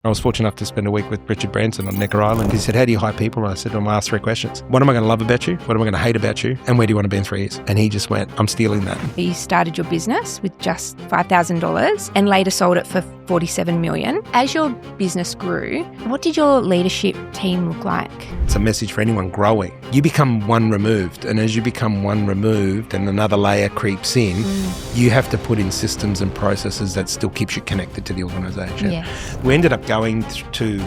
I was fortunate enough to spend a week with Richard Branson on Necker Island. He said, how do you hire people? And I said, I'm going to ask 3 questions. What am I going to love about you? What am I going to hate about you? And where do you want to be in 3 years? And he just went, I'm stealing that. You started your business with just $5,000 and later sold it for $47 million. As your business grew, what did your leadership team look like? It's a message for anyone growing. You become one removed. And as you become one removed and another layer creeps in, you have to put in systems and processes that still keeps you connected to the organisation. Yes. We ended up going to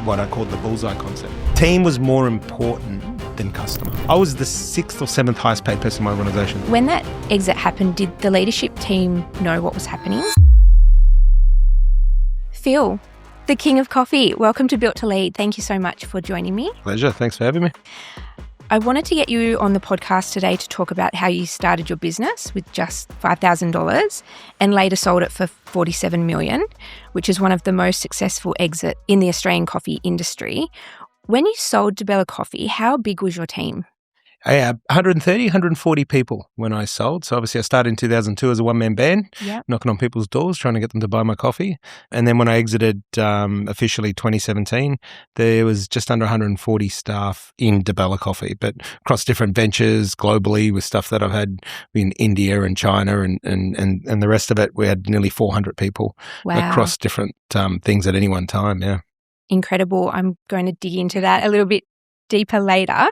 what I called the bullseye concept. Team was more important than customer. I was the 6th or 7th highest paid person in my organisation. When that exit happened, did the leadership team know what was happening? Phil, the king of coffee, welcome to Built to Lead. Thank you so much for joining me. Pleasure. Thanks for having me. I wanted to get you on the podcast today to talk about how you started your business with just $5,000 and later sold it for $47 million, which is one of the most successful exits in the Australian coffee industry. When you sold Debella Coffee, how big was your team? 130, 140 people when I sold. So obviously I started in 2002 as a one-man band, knocking on people's doors, trying to get them to buy my coffee. And then when I exited officially 2017, there was just under 140 staff in Debella Coffee, but across different ventures globally with stuff that I've had in India and China and the rest of it. We had nearly 400 people across different things at any one time, Incredible. I'm going to dig into that a little bit deeper later.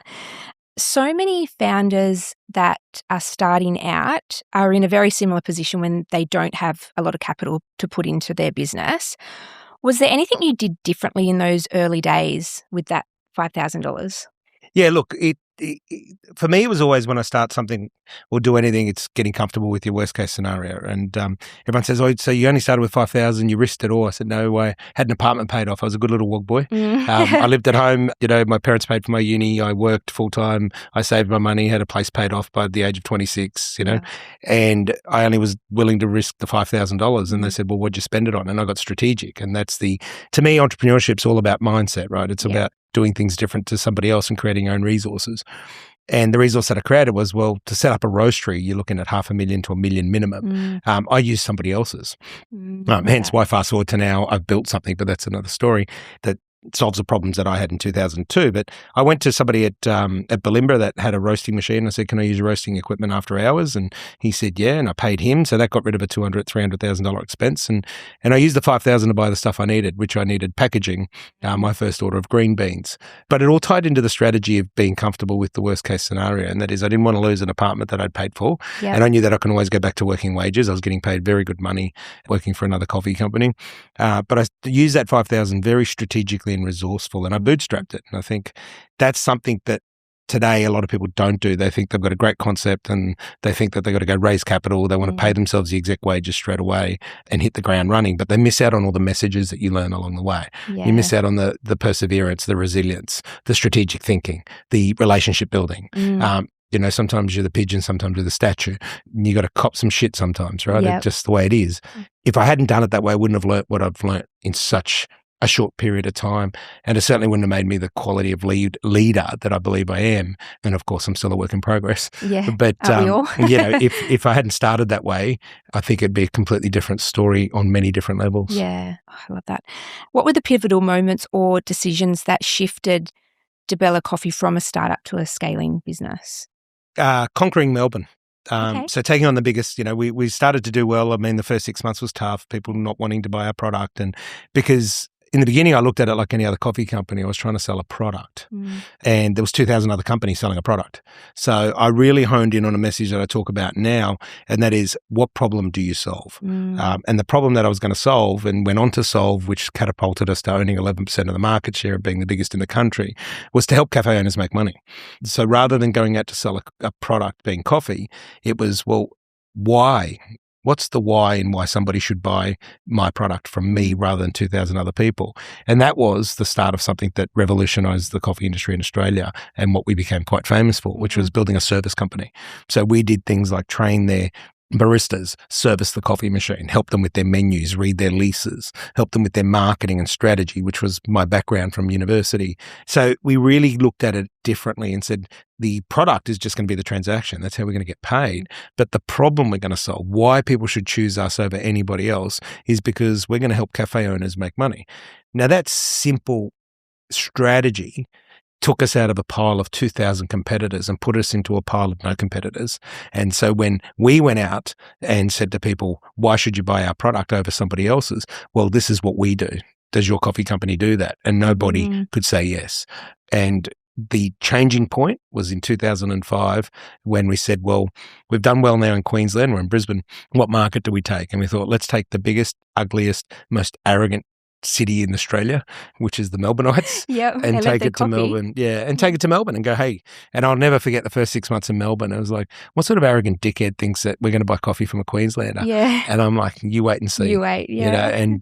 So many founders that are starting out are in a very similar position when they don't have a lot of capital to put into their business. Was there anything you did differently in those early days with that $5,000? Yeah, look, for me, it was always when I start something or do anything, it's getting comfortable with your worst case scenario. And everyone says, oh, so you only started with 5,000, you risked it all. I said, no, I had an apartment paid off. I was a good little wog boy. I lived at home. My parents paid for my uni. I worked full time. I saved my money, had a place paid off by the age of 26, and I only was willing to risk the $5,000. And they said, well, what'd you spend it on? And I got strategic. And that's to me, entrepreneurship's all about mindset, right? It's about doing things different to somebody else and creating your own resources. And the resource that I created was, well, to set up a roastery, you're looking at $500,000 to $1 million minimum. I used somebody else's. Hence why fast forward to now, I've built something, but that's another story that solves the problems that I had in 2002. But I went to somebody at Bulimba that had a roasting machine. I said, can I use your roasting equipment after hours? And he said, yeah. And I paid him. So that got rid of a $200,000, $300,000 expense. And I used the $5,000 to buy the stuff I needed, which I needed packaging, my first order of green beans. But it all tied into the strategy of being comfortable with the worst case scenario. And that is, I didn't want to lose an apartment that I'd paid for. And I knew that I can always go back to working wages. I was getting paid very good money working for another coffee company. But I used that $5,000 very strategically and resourceful, and I bootstrapped it. And I think that's something that today a lot of people don't do. They think they've got a great concept and they think that they've got to go raise capital. They want to pay themselves the exec wages straight away and hit the ground running, but they miss out on all the messages that you learn along the way. You miss out on the perseverance, the resilience, the strategic thinking, the relationship building. Sometimes you're the pigeon, sometimes you're the statue. You got to cop some shit sometimes, right? It's just the way it is. If I hadn't done it that way, I wouldn't have learnt what I've learnt in such a short period of time. And it certainly wouldn't have made me the quality of leader that I believe I am. And of course, I'm still a work in progress. But, if I hadn't started that way, I think it'd be a completely different story on many different levels. Yeah, I love that. What were the pivotal moments or decisions that shifted Debella Coffee from a startup to a scaling business? Conquering Melbourne. So taking on the biggest, we started to do well. I mean, the first 6 months was tough, people not wanting to buy our product. And because in the beginning, I looked at it like any other coffee company. I was trying to sell a product and there was 2,000 other companies selling a product. So I really honed in on a message that I talk about now, and that is, what problem do you solve? And the problem that I was going to solve and went on to solve, which catapulted us to owning 11% of the market share and being the biggest in the country, was to help cafe owners make money. So rather than going out to sell a product being coffee, it was, well, why? What's the why and why somebody should buy my product from me rather than 2,000 other people? And that was the start of something that revolutionized the coffee industry in Australia and what we became quite famous for, which was building a service company. So we did things like train their baristas service the coffee machine, help them with their menus, read their leases, help them with their marketing and strategy, which was my background from university. So we really looked at it differently and said, the product is just going to be the transaction. That's how we're going to get paid. But the problem we're going to solve, why people should choose us over anybody else, is because we're going to help cafe owners make money. Now, that simple strategy took us out of a pile of 2,000 competitors and put us into a pile of no competitors. And so when we went out and said to people, why should you buy our product over somebody else's? Well, this is what we do. Does your coffee company do that? And nobody could say yes. And the changing point was in 2005 when we said, well, we've done well now in Queensland, we're in Brisbane. What market do we take? And we thought, let's take the biggest, ugliest, most arrogant city in Australia, which is the Melbourneites, and take it to Melbourne. Yeah, and take it to Melbourne and go, hey. And I'll never forget the first 6 months in Melbourne. I was like, what sort of arrogant dickhead thinks that we're going to buy coffee from a Queenslander? Yeah. And I'm like, you wait and see. You wait, yeah. And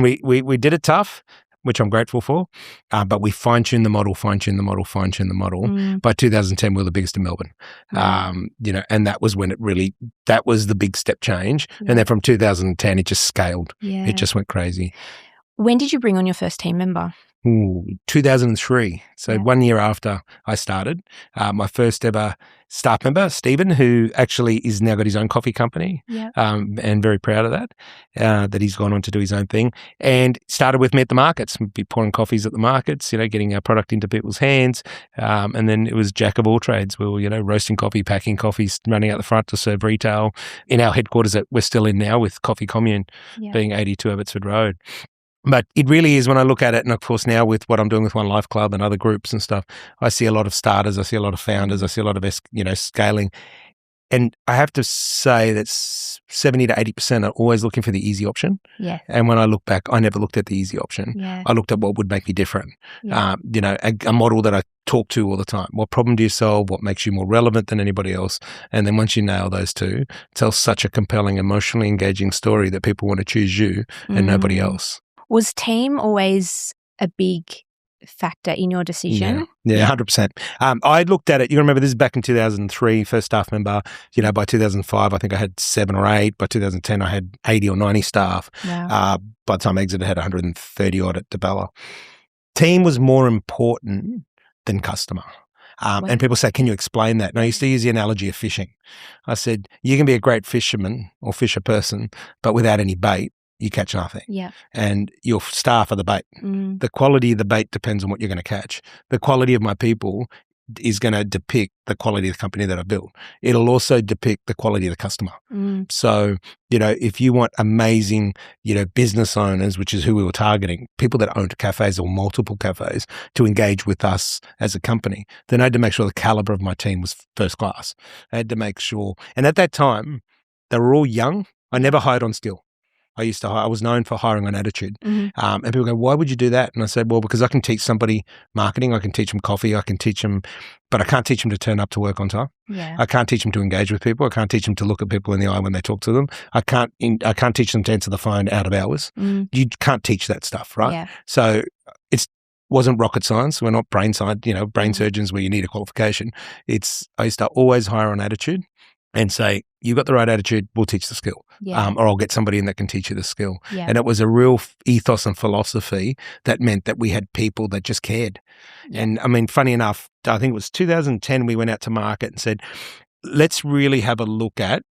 we did it tough, which I'm grateful for, but we fine-tuned the model. By 2010, we were the biggest in Melbourne, and that was when that was the big step change. And then from 2010, it just scaled. Yeah. It just went crazy. When did you bring on your first team member? 2003. So 1 year after I started, my first ever staff member, Stephen, who actually is now got his own coffee company, and very proud of that he's gone on to do his own thing, and started with me at the markets. We'd be pouring coffees at the markets, getting our product into people's hands. And then it was jack of all trades. We were, roasting coffee, packing coffees, running out the front to serve retail in our headquarters that we're still in now with Coffee Commune, being 82 Abbotsford Road. But it really is, when I look at it, and of course now with what I'm doing with One Life Club and other groups and stuff, I see a lot of starters, I see a lot of founders, I see a lot of, scaling. And I have to say that 70 to 80% are always looking for the easy option. Yeah. And when I look back, I never looked at the easy option. Yeah. I looked at what would make me different. Yeah. A model that I talk to all the time. What problem do you solve? What makes you more relevant than anybody else? And then once you nail those two, tell such a compelling, emotionally engaging story that people want to choose you and nobody else. Was team always a big factor in your decision? Yeah, 100%. I looked at it, you remember this is back in 2003, first staff member, by 2005, I think I had 7 or 8. By 2010, I had 80 or 90 staff. Wow. By the time I exited, I had 130 odd at Dabella. Team was more important than customer. And people say, can you explain that? And I used to use the analogy of fishing. I said, you can be a great fisherman or fisher person, but without any bait, you catch nothing. Yeah. And your staff are the bait. The quality of the bait depends on what you're going to catch. The quality of my people is going to depict the quality of the company that I built. It'll also depict the quality of the customer. So, if you want amazing, business owners, which is who we were targeting, people that owned cafes or multiple cafes to engage with us as a company, then I had to make sure the caliber of my team was first class. I had to make sure, and at that time, they were all young. I never hired on skill. I was known for hiring on attitude. And people go, why would you do that? And I said, well, because I can teach somebody marketing, I can teach them coffee, I can teach them, but I can't teach them to turn up to work on time. Yeah. I can't teach them to engage with people. I can't teach them to look at people in the eye when they talk to them. I can't teach them to answer the phone out of hours. You can't teach that stuff, right? Yeah. So it wasn't rocket science. We're not brain science, brain surgeons where you need a qualification. I used to always hire on attitude and say, you've got the right attitude, we'll teach the skill. Yeah. Or I'll get somebody in that can teach you the skill. Yeah. And it was a real ethos and philosophy that meant that we had people that just cared. Yeah. And I mean, funny enough, I think it was 2010, we went out to market and said, let's really have a look at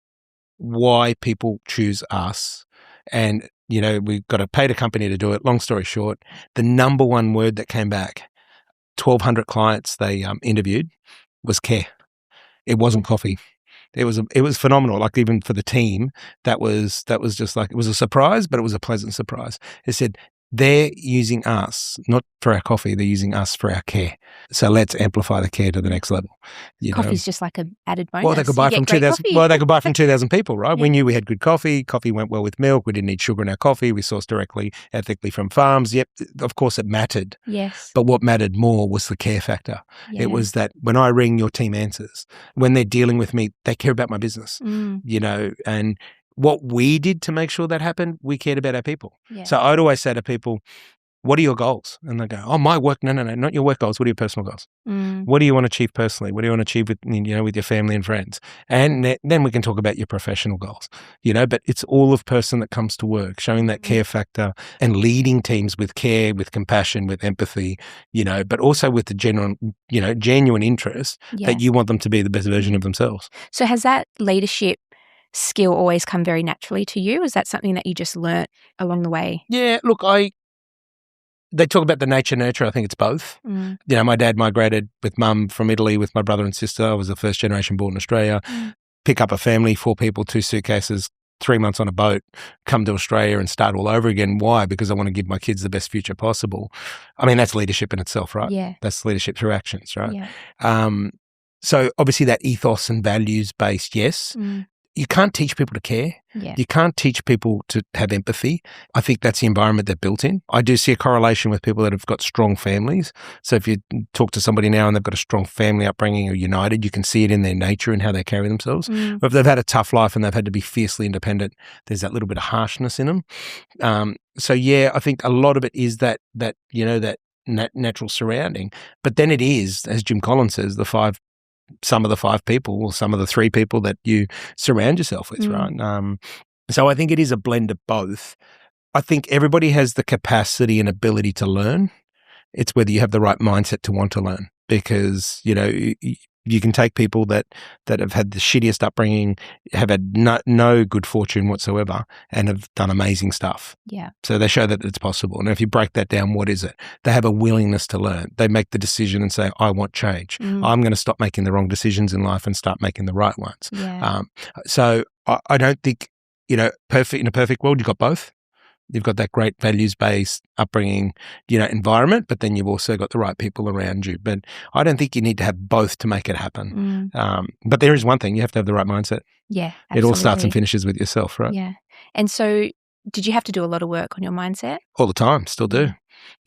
why people choose us. And, we've got to pay the company to do it. Long story short, the number one word that came back, 1,200 clients they interviewed, was care. It wasn't coffee. It was phenomenal. Like even for the team, that was just like, it was a surprise, but it was a pleasant surprise. It said, they're using us, not for our coffee, they're using us for our care. So let's amplify the care to the next level. Coffee's just like an added bonus. Well, they could buy from 2,000. Well, they could buy from 2,000 people, right? Yeah. We knew we had good coffee. Coffee went well with milk. We didn't need sugar in our coffee. We sourced directly, ethically from farms. Yep, of course it mattered. Yes. But what mattered more was the care factor. Yeah. It was that when I ring, your team answers. When they're dealing with me, they care about my business. And what we did to make sure that happened, we cared about our people. Yeah. So I'd always say to people, what are your goals? And they go, oh, my work. No, not your work goals. What are your personal goals? Mm. What do you want to achieve personally? What do you want to achieve with, with your family and friends? And then we can talk about your professional goals, but it's all of person that comes to work, showing that care factor and leading teams with care, with compassion, with empathy, but also with the genuine interest that you want them to be the best version of themselves. So has that leadership skill always come very naturally to you? Is that something that you just learnt along the way? Yeah, look, they talk about the nature nurture. I think it's both. My dad migrated with mum from Italy with my brother and sister. I was the first generation born in Australia. Pick up a family, 4 people, 2 suitcases, 3 months on a boat, come to Australia and start all over again. Why? Because I want to give my kids the best future possible. I mean, that's leadership in itself, right? Yeah. That's leadership through actions, right? Yeah. So obviously that ethos and values based, yes. You can't teach people to care. Yeah. You can't teach people to have empathy. I think that's the environment they're built in. I do see a correlation with people that have got strong families. So if you talk to somebody now and they've got a strong family upbringing or united, you can see it in their nature and how they carry themselves. Or if they've had a tough life and they've had to be fiercely independent, there's that little bit of harshness in them. So yeah, I think a lot of it is that natural surrounding. But then it is, as Jim Collins says, some of the 5 people or some of the 3 people that you surround yourself with, right? So I think it is a blend of both. I think everybody has the capacity and ability to learn. It's whether you have the right mindset to want to learn, because, you can take people that have had the shittiest upbringing, have had no good fortune whatsoever, and have done amazing stuff. Yeah. So they show that it's possible. And if you break that down, what is it? They have a willingness to learn. They make the decision and say, I want change. I'm going to stop making the wrong decisions in life and start making the right ones. Yeah. So I don't think, in a perfect world, you've got both. You've got that great values-based upbringing, environment, but then you've also got the right people around you. But I don't think you need to have both to make it happen. But there is one thing, you have to have the right mindset. Yeah, absolutely. It all starts and finishes with yourself, right? Yeah. And so did you have to do a lot of work on your mindset? All the time, still do.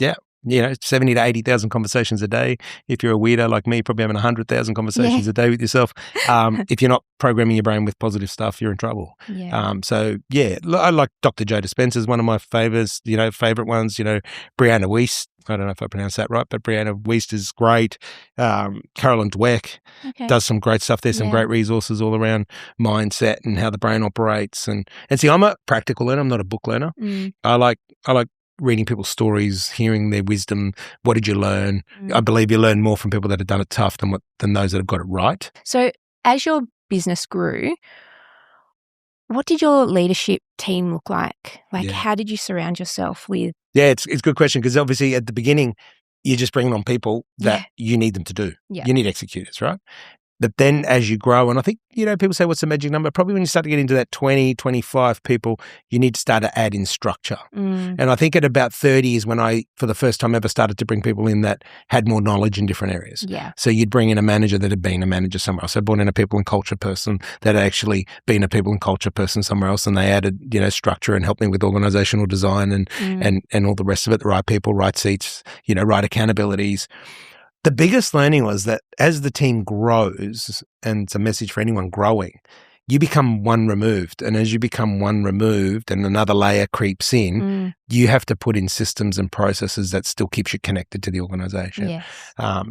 Yeah. 70 to 80,000 conversations a day. If you're a weirdo like me, probably having 100,000 conversations a day with yourself. If you're not programming your brain with positive stuff, you're in trouble. Yeah. So yeah, I like Dr. Joe Dispenza is one of my favorite ones. Brianna Wiest. I don't know if I pronounced that right, but Brianna Wiest is great. Carolyn Dweck does some great stuff. There's some great resources all around mindset and how the brain operates. And see, I'm a practical learner. I'm not a book learner. I like reading people's stories, hearing their wisdom. What did you learn? I believe you learn more from people that have done it tough than those that have got it right. So as your business grew, what did your leadership team look like? How did you surround yourself with? Yeah, it's a good question, because obviously at the beginning, you're just bringing on people that you need them to do. Yeah. You need executors, right? But then as you grow, and I think, people say, what's the magic number? Probably when you start to get into that 20, 25 people, you need to start to add in structure. And I think at about 30 is when I, for the first time ever, started to bring people in that had more knowledge in different areas. Yeah. So you'd bring in a manager that had been a manager somewhere else. I brought in a people and culture person that had actually been a people and culture person somewhere else, and they added, structure and helped me with organizational design and all the rest of it, the right people, right seats, right accountabilities. The biggest learning was that as the team grows, and it's a message for anyone growing, you become one removed. And as you become one removed and another layer creeps in, you have to put in systems and processes that still keeps you connected to the organization. Yes.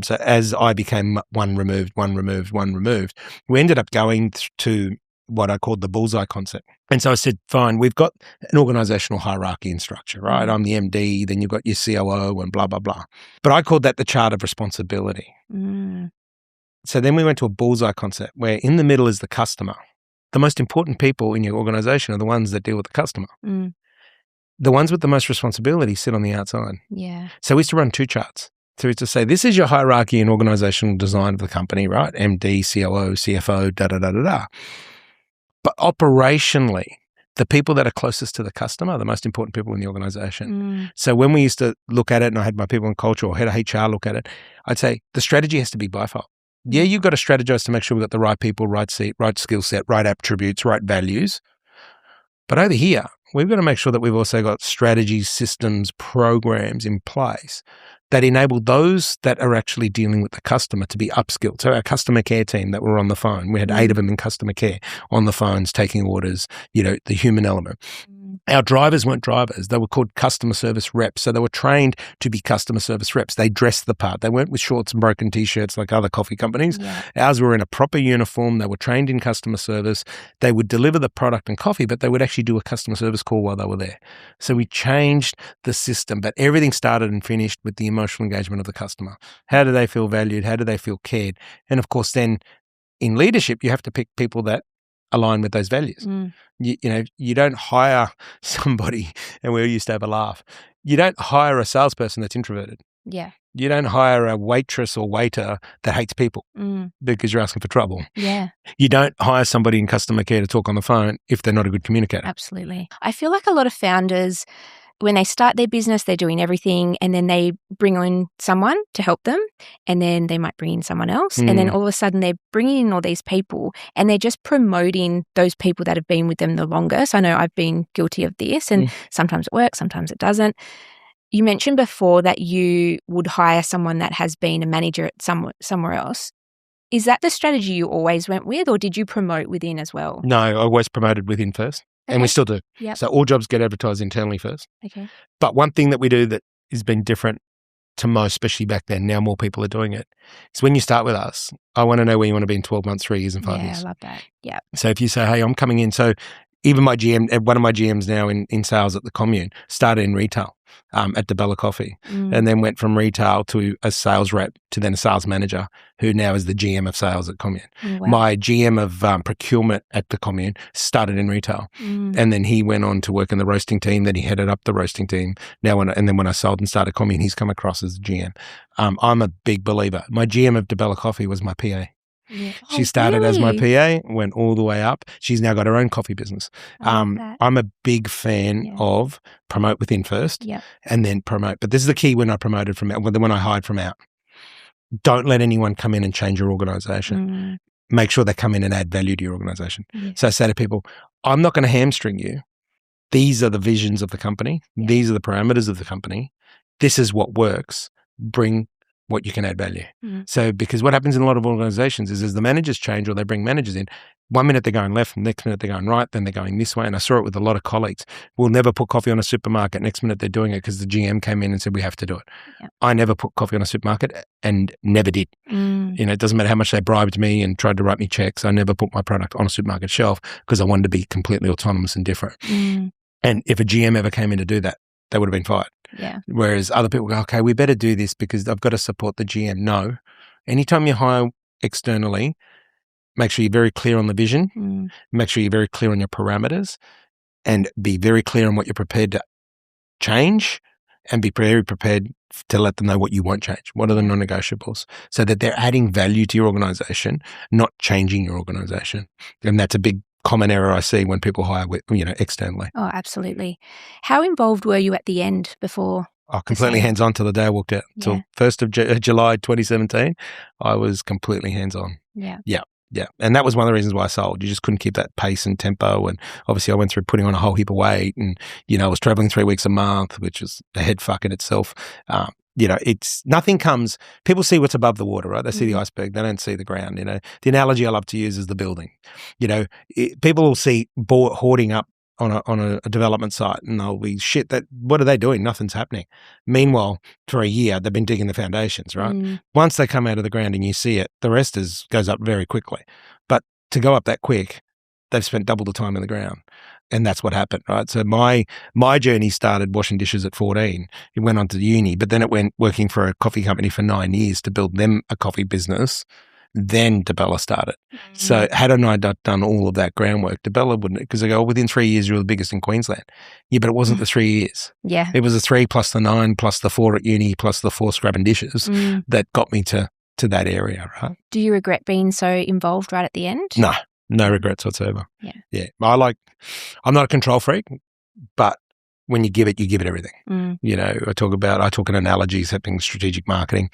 So as I became one removed, we ended up going to what I called the bullseye concept. And so I said, fine, we've got an organizational hierarchy and structure, right? I'm the MD, then you've got your COO and blah, blah, blah. But I called that the chart of responsibility. So then we went to a bullseye concept where in the middle is the customer. The most important people in your organization are the ones that deal with the customer. The ones with the most responsibility sit on the outside. Yeah. So we used to run 2 charts. So to say, this is your hierarchy and organizational design of the company, right? MD, COO, CFO, da-da-da-da-da. But operationally, the people that are closest to the customer are the most important people in the organization. So when we used to look at it, and I had my people in culture or head of HR look at it, I'd say the strategy has to be bifold. Yeah, you've got to strategize to make sure we've got the right people, right seat, right skill set, right attributes, right values. But over here, we've got to make sure that we've also got strategies, systems, programs in place that enable those that are actually dealing with the customer to be upskilled. So our customer care team that were on the phone, we had 8 of them in customer care on the phones, taking orders, the human element. Our drivers weren't drivers. They were called customer service reps. So they were trained to be customer service reps. They dressed the part. They weren't with shorts and broken T-shirts like other coffee companies. Yeah. Ours were in a proper uniform. They were trained in customer service. They would deliver the product and coffee, but they would actually do a customer service call while they were there. So we changed the system, but everything started and finished with the emotional engagement of the customer. How do they feel valued? How do they feel cared? And of course, then in leadership, you have to pick people that align with those values. You don't hire somebody, and we all used to have a laugh. You don't hire a salesperson that's introverted. Yeah. You don't hire a waitress or waiter that hates people because you're asking for trouble. Yeah. You don't hire somebody in customer care to talk on the phone if they're not a good communicator. Absolutely. I feel like a lot of founders, when they start their business, they're doing everything, and then they bring on someone to help them, and then they might bring in someone else. And then all of a sudden they're bringing in all these people, and they're just promoting those people that have been with them the longest. I know I've been guilty of this, and sometimes it works, sometimes it doesn't. You mentioned before that you would hire someone that has been a manager at somewhere else. Is that the strategy you always went with, or did you promote within as well? No, I always promoted within first. Okay. And we still do. Yep. So all jobs get advertised internally first. Okay. But one thing that we do that has been different to most, especially back then, now more people are doing it, is when you start with us, I want to know where you want to be in 12 months, 3 years and 5 years. Yeah, I love that. Yeah. So if you say, hey, I'm coming in. So even my GM, one of my GMs now in sales at the Commune, started in retail at DeBella Coffee and then went from retail to a sales rep to then a sales manager who now is the GM of sales at Commune. Oh, wow. My GM of procurement at the Commune started in retail and then he went on to work in the roasting team. Then he headed up the roasting team. And then when I sold and started Commune, he's come across as the GM. I'm a big believer. My GM of DeBella Coffee was my PA. Yeah. She started as my PA, went all the way up. She's now got her own coffee business. I'm a big fan of promote within first and then promote. But this is the key when I promoted from out, when I hired from out. Don't let anyone come in and change your organization. Make sure they come in and add value to your organization. So I say to people, I'm not going to hamstring you. These are the visions of the company. These are the parameters of the company. This is what works. Bring what you can add value. So because what happens in a lot of organizations is as the managers change or they bring managers in, 1 minute they're going left, next minute they're going right, then they're going this way. And I saw it with a lot of colleagues. We'll never put coffee on a supermarket. Next minute they're doing it because the GM came in and said, we have to do it. I never put coffee on a supermarket and never did. It doesn't matter how much they bribed me and tried to write me checks. I never put my product on a supermarket shelf because I wanted to be completely autonomous and different. And if a GM ever came in to do that, they would have been fired. Whereas other people go, okay, we better do this because I've got to support the GM. No. Anytime you hire externally, make sure you're very clear on the vision, make sure you're very clear on your parameters and be very clear on what you're prepared to change and be very prepared to let them know what you won't change. What are the non-negotiables? So that they're adding value to your organization, not changing your organization. And that's a big common error I see when people hire externally. Oh, absolutely. How involved were you at the end before? Oh, completely hands-on till the day I walked out. Till 1st of July 2017, I was completely hands-on. Yeah. And that was one of the reasons why I sold. You just couldn't keep that pace and tempo. And obviously I went through putting on a whole heap of weight and, I was traveling 3 weeks a month, which was a head fuck in itself. It's nothing comes, people see what's above the water, right? They see the iceberg. They don't see the ground. The analogy I love to use is the building. People will see hoarding up on a development site and they'll be what are they doing? Nothing's happening. Meanwhile, for a year, they've been digging the foundations, right? Once they come out of the ground and you see it, the rest goes up very quickly. But to go up that quick, they've spent double the time in the ground. And that's what happened, right? So my journey started washing dishes at 14. It went on to uni, but then it went working for a coffee company for 9 years to build them a coffee business. Then DeBella started. So had I not done all of that groundwork, DeBella wouldn't, because they go, within 3 years, you were the biggest in Queensland. Yeah, but it wasn't the 3 years. Yeah. It was the 3 plus the 9 plus the 4 at uni plus the 4 scrubbing dishes that got me to that area, right? Do you regret being so involved right at the end? No regrets whatsoever. Yeah. I'm not a control freak, but when you give it everything. I talk in analogies, having strategic marketing.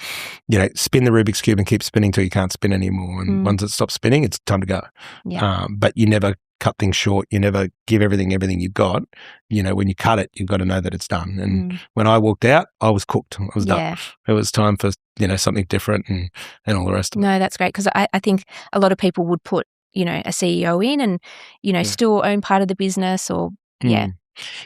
Spin the Rubik's Cube and keep spinning till you can't spin anymore. And once it stops spinning, it's time to go. Yeah. But you never cut things short. You never give everything you've got. When you cut it, you've got to know that it's done. And when I walked out, I was cooked. I was done. It was time for, something different and all the rest of it. No, that's great because I think a lot of people would put, a CEO in and, still own part of the business or,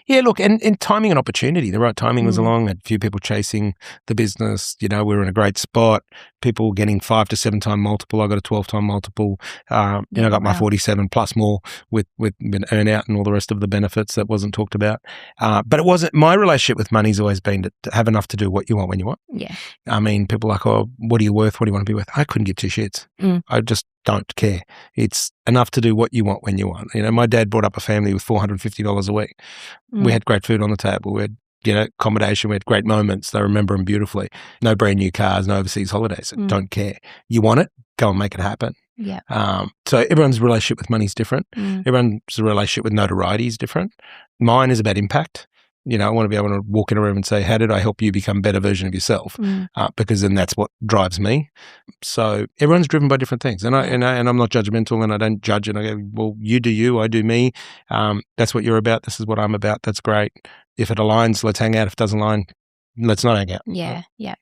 Yeah, look, and timing and opportunity. The right timing was along. Had a few people chasing the business. We were in a great spot. People were getting 5 to 7 time multiple. I got a 12 time multiple. I got my 47 plus more with earn out and all the rest of the benefits that wasn't talked about. But it wasn't. My relationship with money's always been to have enough to do what you want when you want. Yeah. I mean, people are like, oh, what are you worth? What do you want to be worth? I couldn't give two shits. I just don't care. It's enough to do what you want when you want. My dad brought up a family with $450 a week. We had great food on the table. We had, accommodation. We had great moments. They remember them beautifully. No brand new cars, no overseas holidays. Don't care. You want it? Go and make it happen. Yeah. So everyone's relationship with money is different. Everyone's relationship with notoriety is different. Mine is about impact. I want to be able to walk in a room and say, how did I help you become a better version of yourself? Because then that's what drives me. So everyone's driven by different things. And I'm not judgmental and I don't judge it. I go, well, you do you, I do me. That's what you're about. This is what I'm about. That's great. If it aligns, let's hang out. If it doesn't align, let's not hang out. Yeah, yeah.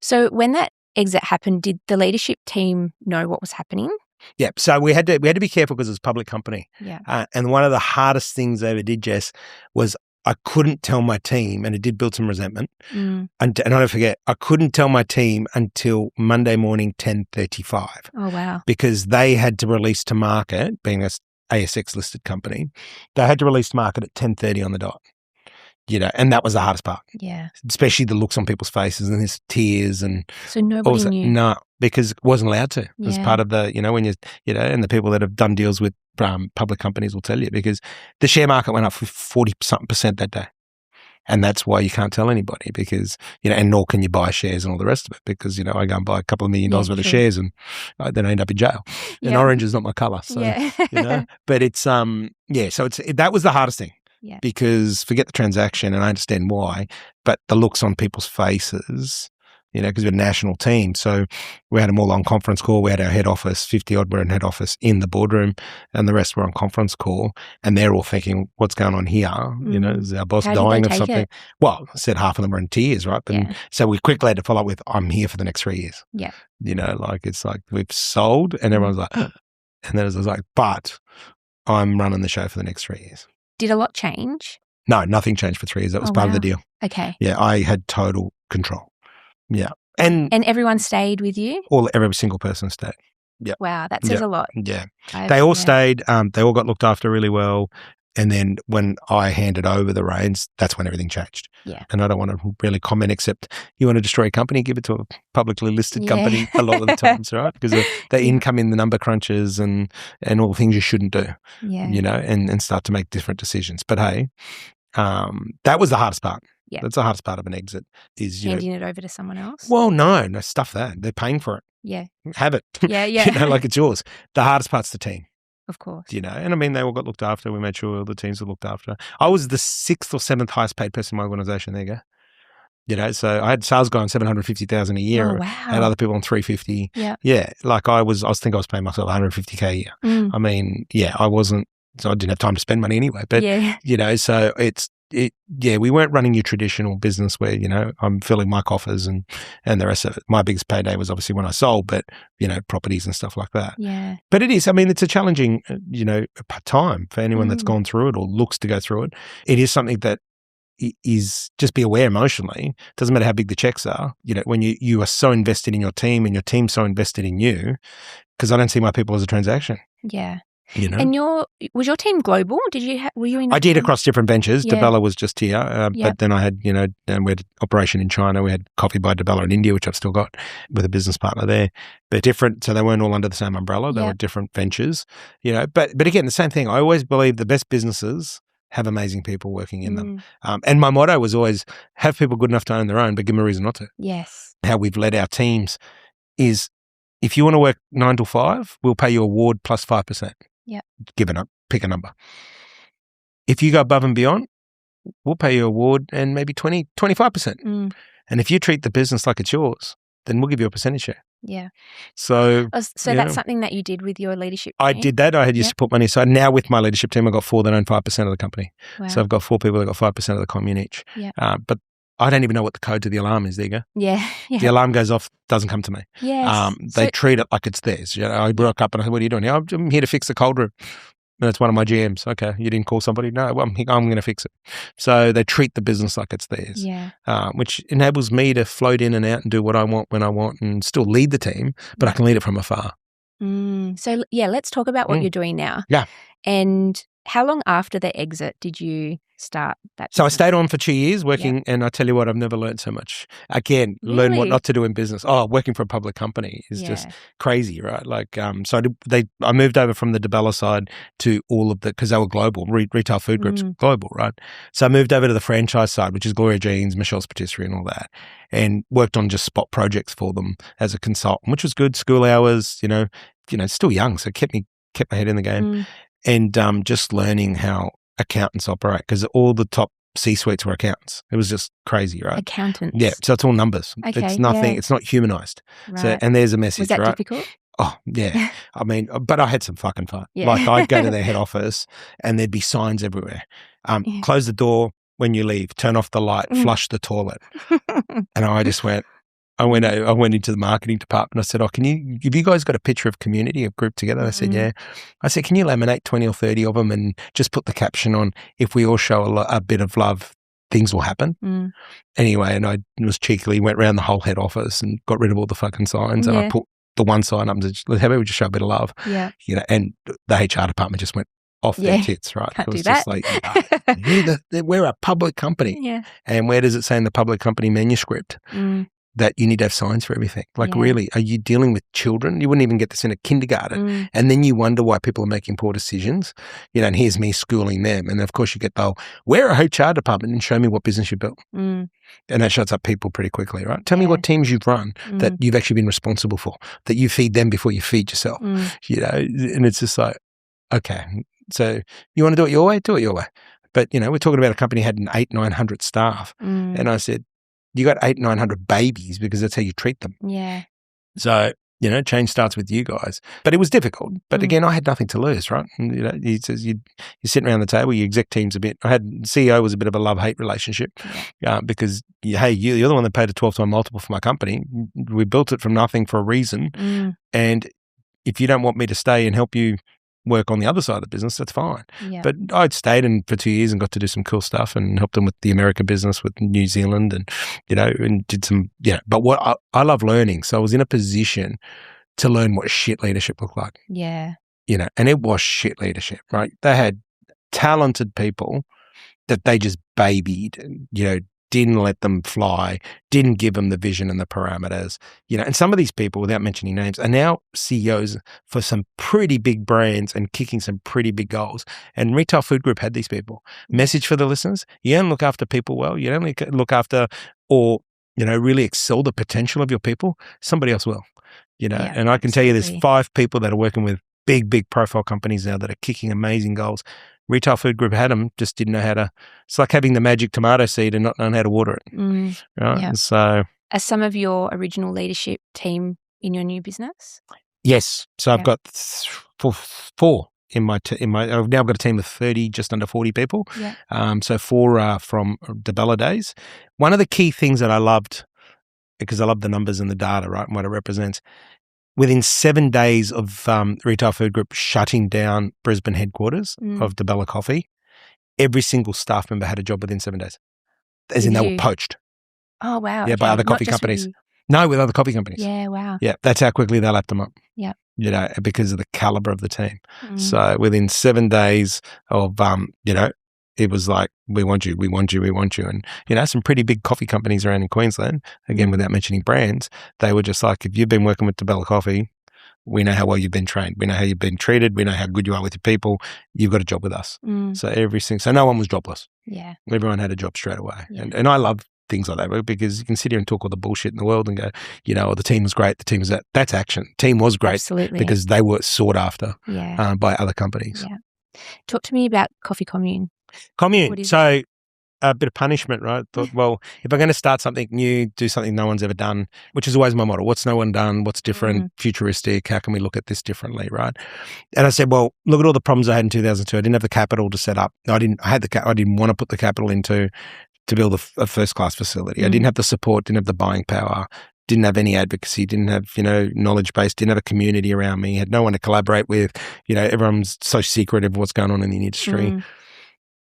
So when that exit happened, did the leadership team know what was happening? Yeah, so we had to be careful because it's a public company. Yeah. And one of the hardest things I ever did, Jess, was I couldn't tell my team, and it did build some resentment. And I don't forget, I couldn't tell my team until Monday morning, 10:35. Oh, wow. Because they had to release to market, being a ASX listed company, they had to release to market at 10:30 on the dot. And that was the hardest part. Yeah. Especially the looks on people's faces and there's tears and so nobody knew. No, because it wasn't allowed to. It was Yeah. part of the, when and the people that have done deals with public companies will tell you, because the share market went up for 40% that day. And that's why you can't tell anybody, because, and nor can you buy shares and all the rest of it, because, I go and buy a couple of $1 million worth of shares and then I end up in jail. And orange is not my color. So, but it's, so that was the hardest thing. Yeah. Because forget the transaction, and I understand why, but the looks on people's faces, because we're a national team. So we had them all on conference call. We had our head office, 50 odd were in head office in the boardroom, and the rest were on conference call. And they're all thinking, what's going on here? Is our boss dying of something? It? Well, I said half of them were in tears, right? But so we quickly had to follow up with, I'm here for the next 3 years. Yeah. It's like we've sold, and everyone's like, and then it was like, but I'm running the show for the next 3 years. Did a lot change? No, nothing changed for 3 years. That was part of the deal. Okay. Yeah, I had total control. Yeah. And everyone stayed with you? Every single person stayed. Yeah. Wow, that says a lot. Yeah. They all stayed. They all got looked after really well. And then when I handed over the reins, that's when everything changed. Yeah. And I don't want to really comment, except you want to destroy a company, give it to a publicly listed company a lot of the times, right? Because the income in the number crunches and all the things you shouldn't do, and start to make different decisions. But hey, that was the hardest part. Yeah. That's the hardest part of an exit is, handing it over to someone else. Well, no, stuff that. They're paying for it. Yeah. Have it. Yeah. Like it's yours. The hardest part's the team. Of course. And I mean, they all got looked after. We made sure all the teams were looked after. I was the 6th or 7th highest paid person in my organization. There you go. So I had sales guy on $750,000 a year. Oh, wow. I had other people on $350. Yeah. Yeah. Like I think I was paying myself $150K a year. I mean, I wasn't, so I didn't have time to spend money anyway. But, so we weren't running your traditional business where, I'm filling my coffers and the rest of it. My biggest payday was obviously when I sold, but, properties and stuff like that. Yeah. But it is, I mean, it's a challenging, time for anyone that's gone through it or looks to go through it. It is something that is just be aware emotionally. Doesn't matter how big the checks are, when you are so invested in your team and your team's so invested in you, because I don't see my people as a transaction. Yeah. And was your team global? Were you in? I did across different ventures. Yeah. DeBella was just here, but then I had, we had operation in China. We had Coffee by DeBella in India, which I've still got with a business partner there. But different, so they weren't all under the same umbrella. They were different ventures, But again, the same thing. I always believe the best businesses have amazing people working in them. And my motto was always have people good enough to own their own, but give them a reason not to. Yes. How we've led our teams is if you want to work 9 to 5, we'll pay you award plus 5%. Yeah. Pick a number. If you go above and beyond, we'll pay you award and maybe 25%. And if you treat the business like it's yours, then we'll give you a percentage share. Yeah. So that's something that you did with your leadership team? I did that. I had used to put money aside. Now with my leadership team, I've got 4 that own 5% of the company. Wow. So I've got 4 people that got 5% of the commune each. Yeah. But I don't even know what the code to the alarm is. There you go. Yeah. The alarm goes off, doesn't come to me. Yes. They treat it like it's theirs. I broke up and I said, what are you doing here? I'm here to fix the cold room. That's one of my GMs. Okay, you didn't call somebody? No, well, I'm going to fix it. So they treat the business like it's theirs, which enables me to float in and out and do what I want when I want and still lead the team, but I can lead it from afar. So, let's talk about what you're doing now. Yeah. And how long after the exit did you start that business? So I stayed on for 2 years working, and I tell you what, I've never learned so much. Again, learn what not to do in business. Working for a public company is just crazy, right? Like, so I moved over from the DeBella side to all of because they were global, retail food groups, global, right? So I moved over to the franchise side, which is Gloria Jean's, Michelle's Patisserie and all that, and worked on just spot projects for them as a consultant, which was good. School hours, still young, so kept my head in the game. And just learning how accountants operate, because all the top C-suites were accountants. It was just crazy, right? Accountants. Yeah, so it's all numbers. Okay, it's nothing. It's not humanized. Right. So, and there's a message, was that right? difficult? Oh, yeah. I mean, but I had some fucking fun. Yeah. Like I'd go to their head office and there'd be signs everywhere. Close the door when you leave, turn off the light, flush the toilet. And I just went, I went into the marketing department. I said, have you guys got a picture of community, a group together? They said, yeah. I said, can you laminate 20 or 30 of them and just put the caption on, if we all show a bit of love, things will happen. Anyway, and I was cheekily, went around the whole head office and got rid of all the fucking signs. And I put the one sign up and said, how about we just show a bit of love? Yeah. And the HR department just went off their tits, right? Can't it was do just that. like, we're a public company. Yeah. And where does it say in the public company manuscript that you need to have signs for everything? Like, really, are you dealing with children? You wouldn't even get this in a kindergarten. And then you wonder why people are making poor decisions, and here's me schooling them. And of course you get, we're a HR department and show me what business you built. And that shuts up people pretty quickly, right? Tell me what teams you've run that you've actually been responsible for, that you feed them before you feed yourself, and it's just like, okay, so you want to do it your way? Do it your way. But, we're talking about a company that had 900 staff. And I said, you got 900 babies because that's how you treat them. Yeah. So, change starts with you guys. But it was difficult. But again, I had nothing to lose, right? And, he says you're sitting around the table, your exec team's a bit. I had CEO was a bit of a love-hate relationship because you're the one that paid a 12-time multiple for my company. We built it from nothing for a reason. And if you don't want me to stay and help you work on the other side of the business, that's fine. Yeah. But I'd stayed in for 2 years and got to do some cool stuff and helped them with the American business with New Zealand and, and did some, But what I love learning. So I was in a position to learn what shit leadership looked like. Yeah. And it was shit leadership, right? They had talented people that they just babied, didn't let them fly, didn't give them the vision and the parameters, and some of these people, without mentioning names, are now CEOs for some pretty big brands and kicking some pretty big goals. And Retail Food Group had these people. Message for the listeners: you don't look after people well, you don't look after or, really excel the potential of your people, somebody else will, and I can tell you there's 5 people that are working with big profile companies now that are kicking amazing goals. Retail Food Group had them, just didn't know how to. It's like having the magic tomato seed and not knowing how to water it. Right? Yeah. So, are some of your original leadership team in your new business? Yes. So I've got 4 in my. I've now got a team of 30, just under 40 people. Yeah. So 4 are from the Bella days. One of the key things that I loved, because I love the numbers and the data, right, and what it represents. Within 7 days of Retail Food Group shutting down Brisbane headquarters of DeBella Coffee, every single staff member had a job within 7 days. As in they were poached. Oh, wow. Yeah, by other coffee companies. No, with other coffee companies. Yeah, wow. Yeah, that's how quickly they lapped them up. Yeah. Because of the caliber of the team. So within 7 days of, it was like, we want you. And, some pretty big coffee companies around in Queensland, again, without mentioning brands, they were just like, if you've been working with DeBella Coffee, we know how well you've been trained. We know how you've been treated. We know how good you are with your people. You've got a job with us. So no one was jobless. Yeah. Everyone had a job straight away. Yeah. And I love things like that because you can sit here and talk all the bullshit in the world and go, the team was great. The team was that's action. Team was great. Absolutely. Because they were sought after by other companies. Yeah. Talk to me about Coffee Commune. Commune. So a bit of punishment, right? Thought, well, if I'm going to start something new, do something no one's ever done, which is always my model. What's no one done? What's different, futuristic? How can we look at this differently, right? And I said, well, look at all the problems I had in 2002. I didn't have the capital to set up. I didn't want to put the capital into to build a first-class facility. I didn't have the support, didn't have the buying power. didn't have any advocacy, didn't have, knowledge base, didn't have a community around me, had no one to collaborate with. Everyone's so secretive of what's going on in the industry.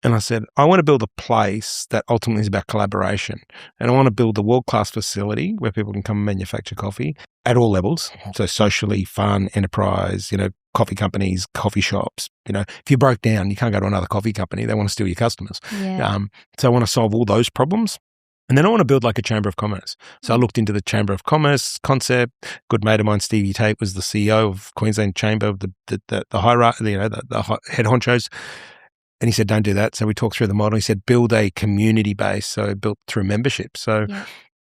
And I said, I want to build a place that ultimately is about collaboration. And I want to build a world-class facility where people can come and manufacture coffee at all levels. So socially, fun, enterprise, coffee companies, coffee shops. If you broke down, you can't go to another coffee company. They want to steal your customers. Yeah. So I want to solve all those problems. And then I want to build like a chamber of commerce. So I looked into the chamber of commerce concept. Good mate of mine, Stevie Tate, was the CEO of Queensland Chamber of the hierarchy, the head honchos. And he said, don't do that. So we talked through the model. He said, build a community base. So built through membership. So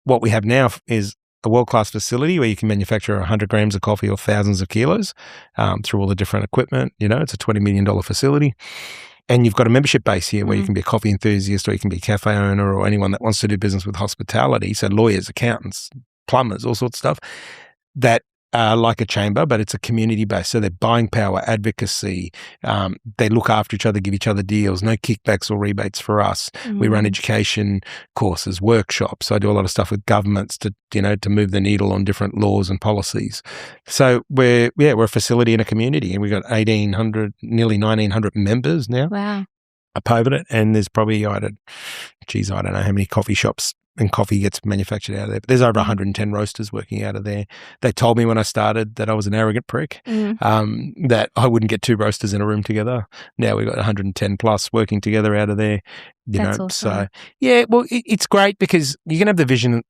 what we have now is a world-class facility where you can manufacture 100 grams of coffee or thousands of kilos through all the different equipment. It's a $20 million facility. And you've got a membership base here where you can be a coffee enthusiast, or you can be a cafe owner, or anyone that wants to do business with hospitality. So lawyers, accountants, plumbers, all sorts of stuff that are like a chamber, but it's a community base. So they're buying power, advocacy. They look after each other, give each other deals, no kickbacks or rebates for us. We run education courses, workshops. I do a lot of stuff with governments to move the needle on different laws and policies. So we're a facility and a community, and we've got 1,800, nearly 1,900 members now. Wow. Up over it. And there's probably, I don't know how many coffee shops and coffee gets manufactured out of there. But there's over 110 roasters working out of there. They told me when I started that I was an arrogant prick, that I wouldn't get 2 roasters in a room together. Now we've got 110 plus working together out of there. That's awesome. So well, it's great because you can have the vision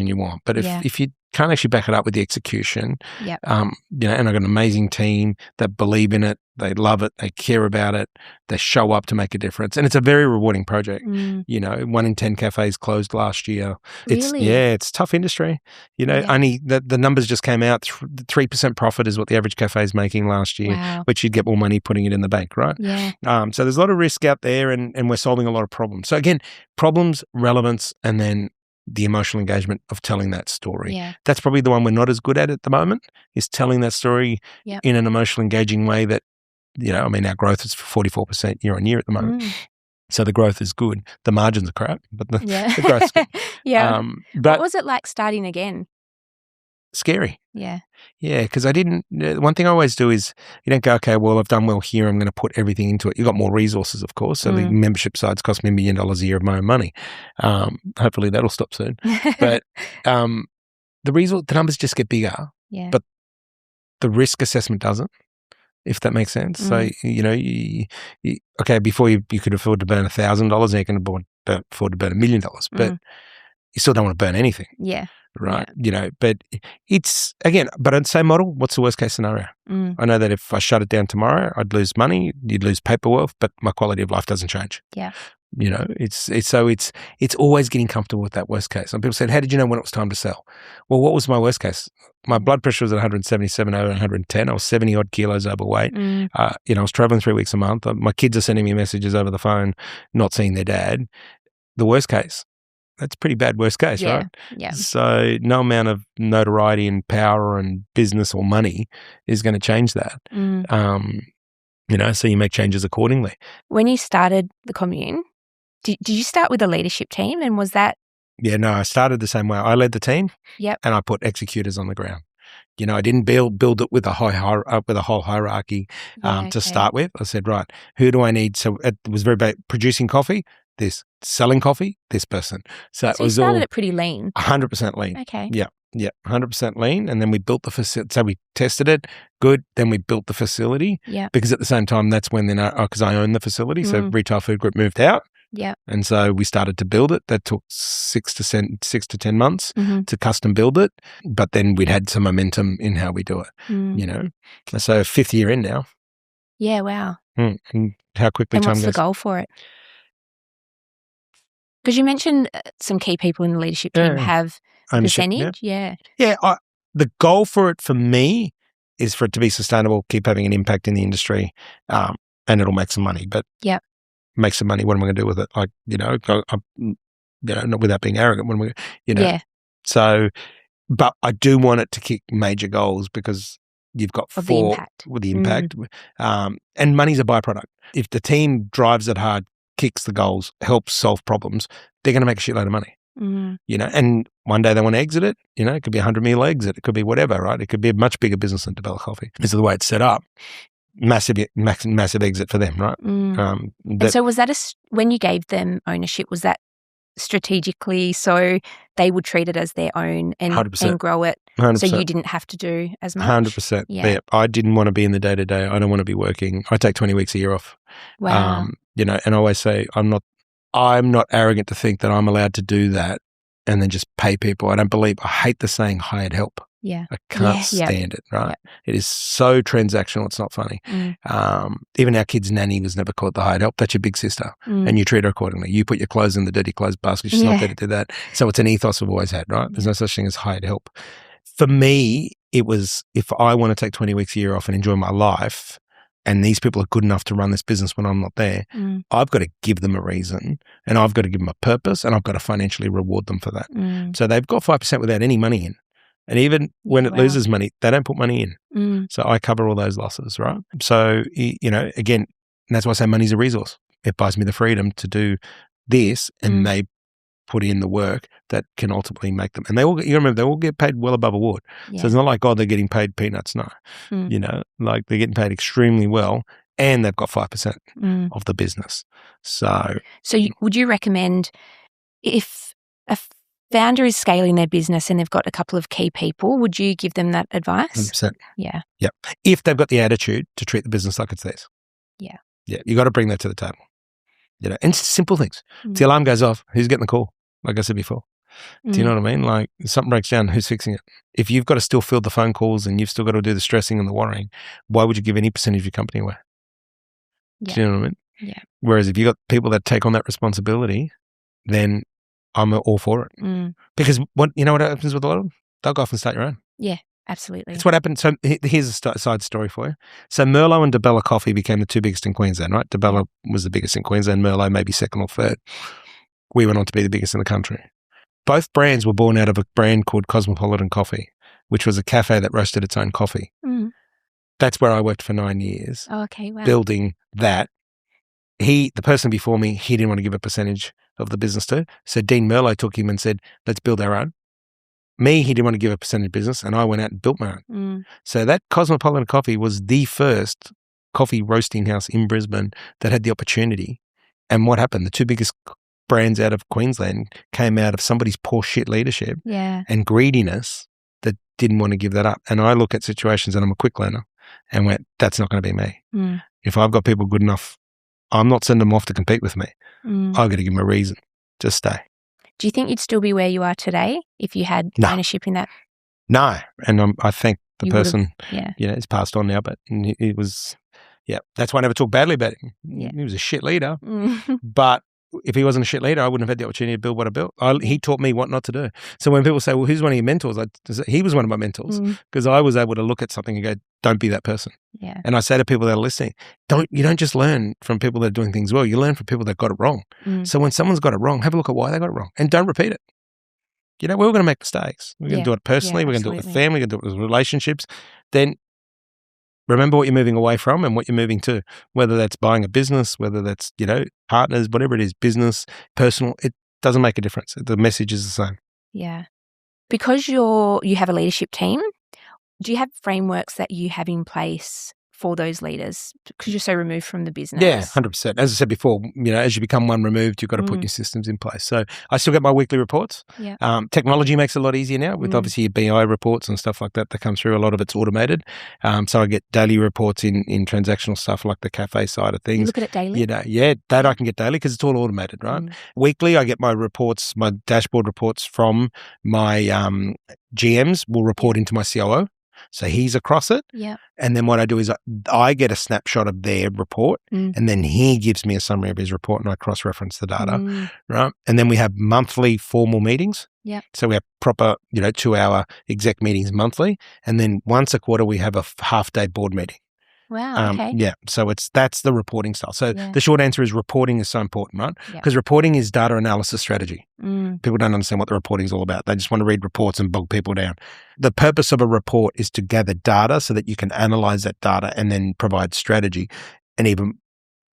you want, but if you can't actually back it up with the execution, and I've got an amazing team that believe in it, they love it, they care about it, they show up to make a difference, and it's a very rewarding project. 1 in 10 cafes closed last year. Really? It's a tough industry. Only the numbers just came out. 3% profit is what the average cafe is making last year, which you'd get more money putting it in the bank, right? Yeah. So there's a lot of risk out there, and we're solving a lot of problems. So again, problems, relevance, and then the emotional engagement of telling that story. Yeah. That's probably the one we're not as good at the moment, is telling that story in an emotional, engaging way that, our growth is 44% year on year at the moment. So the growth is good. The margins are crap, but the growth's good. But what was it like starting again? Scary. Yeah. Yeah, because one thing I always do is you don't go, okay, well, I've done well here, I'm going to put everything into it. You've got more resources, of course. So the membership side's cost me $1 million a year of my own money. Hopefully that'll stop soon. But the numbers just get bigger, but the risk assessment doesn't, if that makes sense. So, before you could afford to burn $1,000, now you can afford to burn $1 million, but you still don't want to burn anything. Yeah. Right. But it's, again, but I'd say model, what's the worst case scenario? I know that if I shut it down tomorrow, I'd lose money, you'd lose paperwork, but my quality of life doesn't change. Yeah. It's always getting comfortable with that worst case. And people said, how did you know when it was time to sell? Well, what was my worst case? My blood pressure was at 177 over 110. I was 70 odd kilos overweight. I was traveling 3 weeks a month. My kids are sending me messages over the phone, not seeing their dad. The worst case. That's pretty bad worst case, right? Yeah. So no amount of notoriety and power and business or money is going to change that. So you make changes accordingly. When you started the commune, did you start with a leadership team, and was that? Yeah, no, I started the same way. I led the team, and I put executors on the ground. I didn't build it with a whole hierarchy to start with. I said, right, who do I need? So it was very bad. Producing coffee, this. Selling coffee, this person. So it was you started all it pretty lean. 100% lean. Okay. Yeah, 100% lean. And then we built the facility. So we tested it, good. Then we built the facility. Yeah. Because at the same time, that's when because I own the facility. So Retail Food Group moved out. Yeah. And so we started to build it. That took 6 to 10 months to custom build it. But then we'd had some momentum in how we do it, So 5th year in now. Yeah, wow. And how quickly time goes. And what's the goal for it? Because you mentioned some key people in the leadership team have a percentage. Yeah. The goal for it for me is for it to be sustainable, keep having an impact in the industry, and it'll make some money. But make some money, what am I going to do with it? Like, not without being arrogant. When we, So, but I do want it to kick major goals because you've got of the impact. With the impact, and money's a byproduct. If the team drives it hard, kicks the goals, helps solve problems, they're going to make a shitload of money. And one day they want to exit it, it could be 100 mil exit, it could be whatever, right? It could be a much bigger business than Debella Coffee. This is the way it's set up. Massive exit for them, right? And so was that when you gave them ownership, was that strategically so they would treat it as their own and grow it 100%. so you didn't have to do as much? 100%. Yeah. I didn't want to be in the day-to-day. I don't want to be working. I take 20 weeks a year off. Wow. And I always say I'm not arrogant to think that I'm allowed to do that and then just pay people. I hate the saying hired help. Yeah. I can't stand it, right? Yep. It is so transactional, it's not funny. Even our kid's nanny was never called the hired help. That's your big sister. And you treat her accordingly. You put your clothes in the dirty clothes basket. She's not there to do that. So it's an ethos we've always had, right? There's no such thing as hired help. For me, it was if I want to take 20 weeks a year off and enjoy my life, and these people are good enough to run this business when I'm not there, I've got to give them a reason and I've got to give them a purpose and I've got to financially reward them for that. So they've got 5% without any money in. And even when it loses money, they don't put money in. So I cover all those losses, right? So, again, that's why I say money's a resource. It buys me the freedom to do this and they put in the work that can ultimately make them. And they all get paid well above award. So it's not like, they're getting paid peanuts. No, like they're getting paid extremely well and they've got 5% of the business. So would you recommend if a founder is scaling their business and they've got a couple of key people, would you give them that advice? 100%. Yeah. Yep. If they've got the attitude to treat the business like it's theirs. Yeah. Yeah. You got to bring that to the table. And simple things. If the alarm goes off, who's getting the call? Like I said before. Do you know what I mean? Like if something breaks down, who's fixing it? If you've got to still field the phone calls and you've still got to do the stressing and the worrying, why would you give any percentage of your company away? Yeah. Do you know what I mean? Yeah. Whereas if you've got people that take on that responsibility, then I'm all for it. Because what happens with a lot of them? They'll go off and start your own. Yeah, absolutely. That's what happened. So here's a side story for you. So Merlot and Debella Coffee became the two biggest in Queensland, right? Debella was the biggest in Queensland, Merlot maybe second or third. We went on to be the biggest in the country. Both brands were born out of a brand called Cosmopolitan Coffee, which was a cafe that roasted its own coffee. That's where I worked for 9 years. Oh, okay, wow. Building that. The person before me, he didn't want to give a percentage of the business to. So Dean Merlot took him and said, let's build our own. Me, he didn't want to give a percentage business, and I went out and built my own. So that Cosmopolitan Coffee was the first coffee roasting house in Brisbane that had the opportunity. And what happened? The two biggest brands out of Queensland came out of somebody's poor shit leadership and greediness that didn't want to give that up. And I look at situations, and I'm a quick learner, and went, that's not going to be me. If I've got people good enough, I'm not sending them off to compete with me. I've got to give them a reason to stay. Do you think you'd still be where you are today if you had ownership in that? No. And I think the person, yeah, is passed on now, but it was, that's why I never talk badly about him. Yeah. He was a shit leader, but if he wasn't a shit leader, I wouldn't have had the opportunity to build what I built. He taught me what not to do. So when people say, well, who's one of your mentors? He was one of my mentors because I was able to look at something and go, don't be that person. Yeah. And I say to people that are listening, you don't just learn from people that are doing things well, you learn from people that got it wrong. So when someone's got it wrong, have a look at why they got it wrong and don't repeat it. We're all going to make mistakes. We're going to do it personally. We're going to do it with family. We're going to do it with relationships. Then remember what you're moving away from and what you're moving to, whether that's buying a business, whether that's, partners, whatever it is, business, personal, it doesn't make a difference. The message is the same. Yeah. Because you have a leadership team, do you have frameworks that you have in place for those leaders because you're so removed from the business? Yeah, 100%. As I said before, as you become one removed, you've got to put your systems in place. So I still get my weekly reports. Yeah. Technology makes it a lot easier now with obviously your BI reports and stuff like that come through. A lot of it's automated. So I get daily reports in transactional stuff like the cafe side of things. You look at it daily? That I can get daily because it's all automated, right? Weekly, I get my reports, my dashboard reports from my GMs will report into my COO. So he's across it. Yeah. And then what I do is I get a snapshot of their report and then he gives me a summary of his report and I cross-reference the data, right? And then we have monthly formal meetings. Yeah. So we have proper, 2-hour exec meetings monthly. And then once a quarter, we have a half-day board meeting. Wow, okay. Yeah, so that's the reporting style. So the short answer is reporting is so important, right? Because reporting is data analysis strategy. People don't understand what the reporting is all about. They just want to read reports and bog people down. The purpose of a report is to gather data so that you can analyze that data and then provide strategy, and even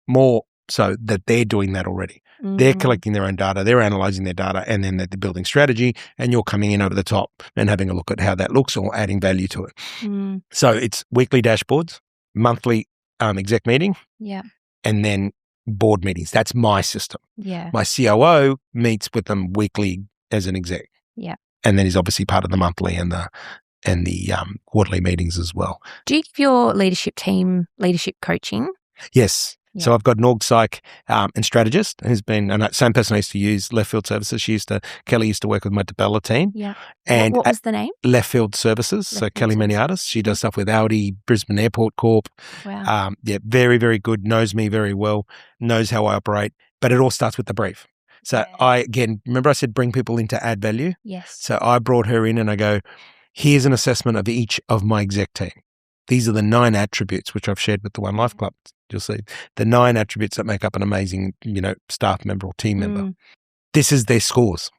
more so that they're doing that already. They're collecting their own data, they're analysing their data, and then they're building strategy, and you're coming in over the top and having a look at how that looks or adding value to it. So it's weekly dashboards, monthly exec meeting, and then board meetings. That's my system. My COO meets with them weekly as an exec. And then he's obviously part of the monthly and the quarterly meetings as well. Do you give your leadership team leadership coaching? Yes. So I've got an org psych and strategist who's been, and that same person I used to use, Left Field Services. Kelly used to work with my Debella team. And what was the name? Left Field Services. So Kelly Maniatis, she does stuff with Audi, Brisbane Airport Corp. Wow. Very, very good, knows me very well, knows how I operate, but it all starts with the brief. So remember I said bring people in to add value? Yes. So I brought her in and I go, here's an assessment of each of my exec team. These are the 9 attributes, which I've shared with the One Life Club. You'll see the 9 attributes that make up an amazing, staff member or team member. This is their scores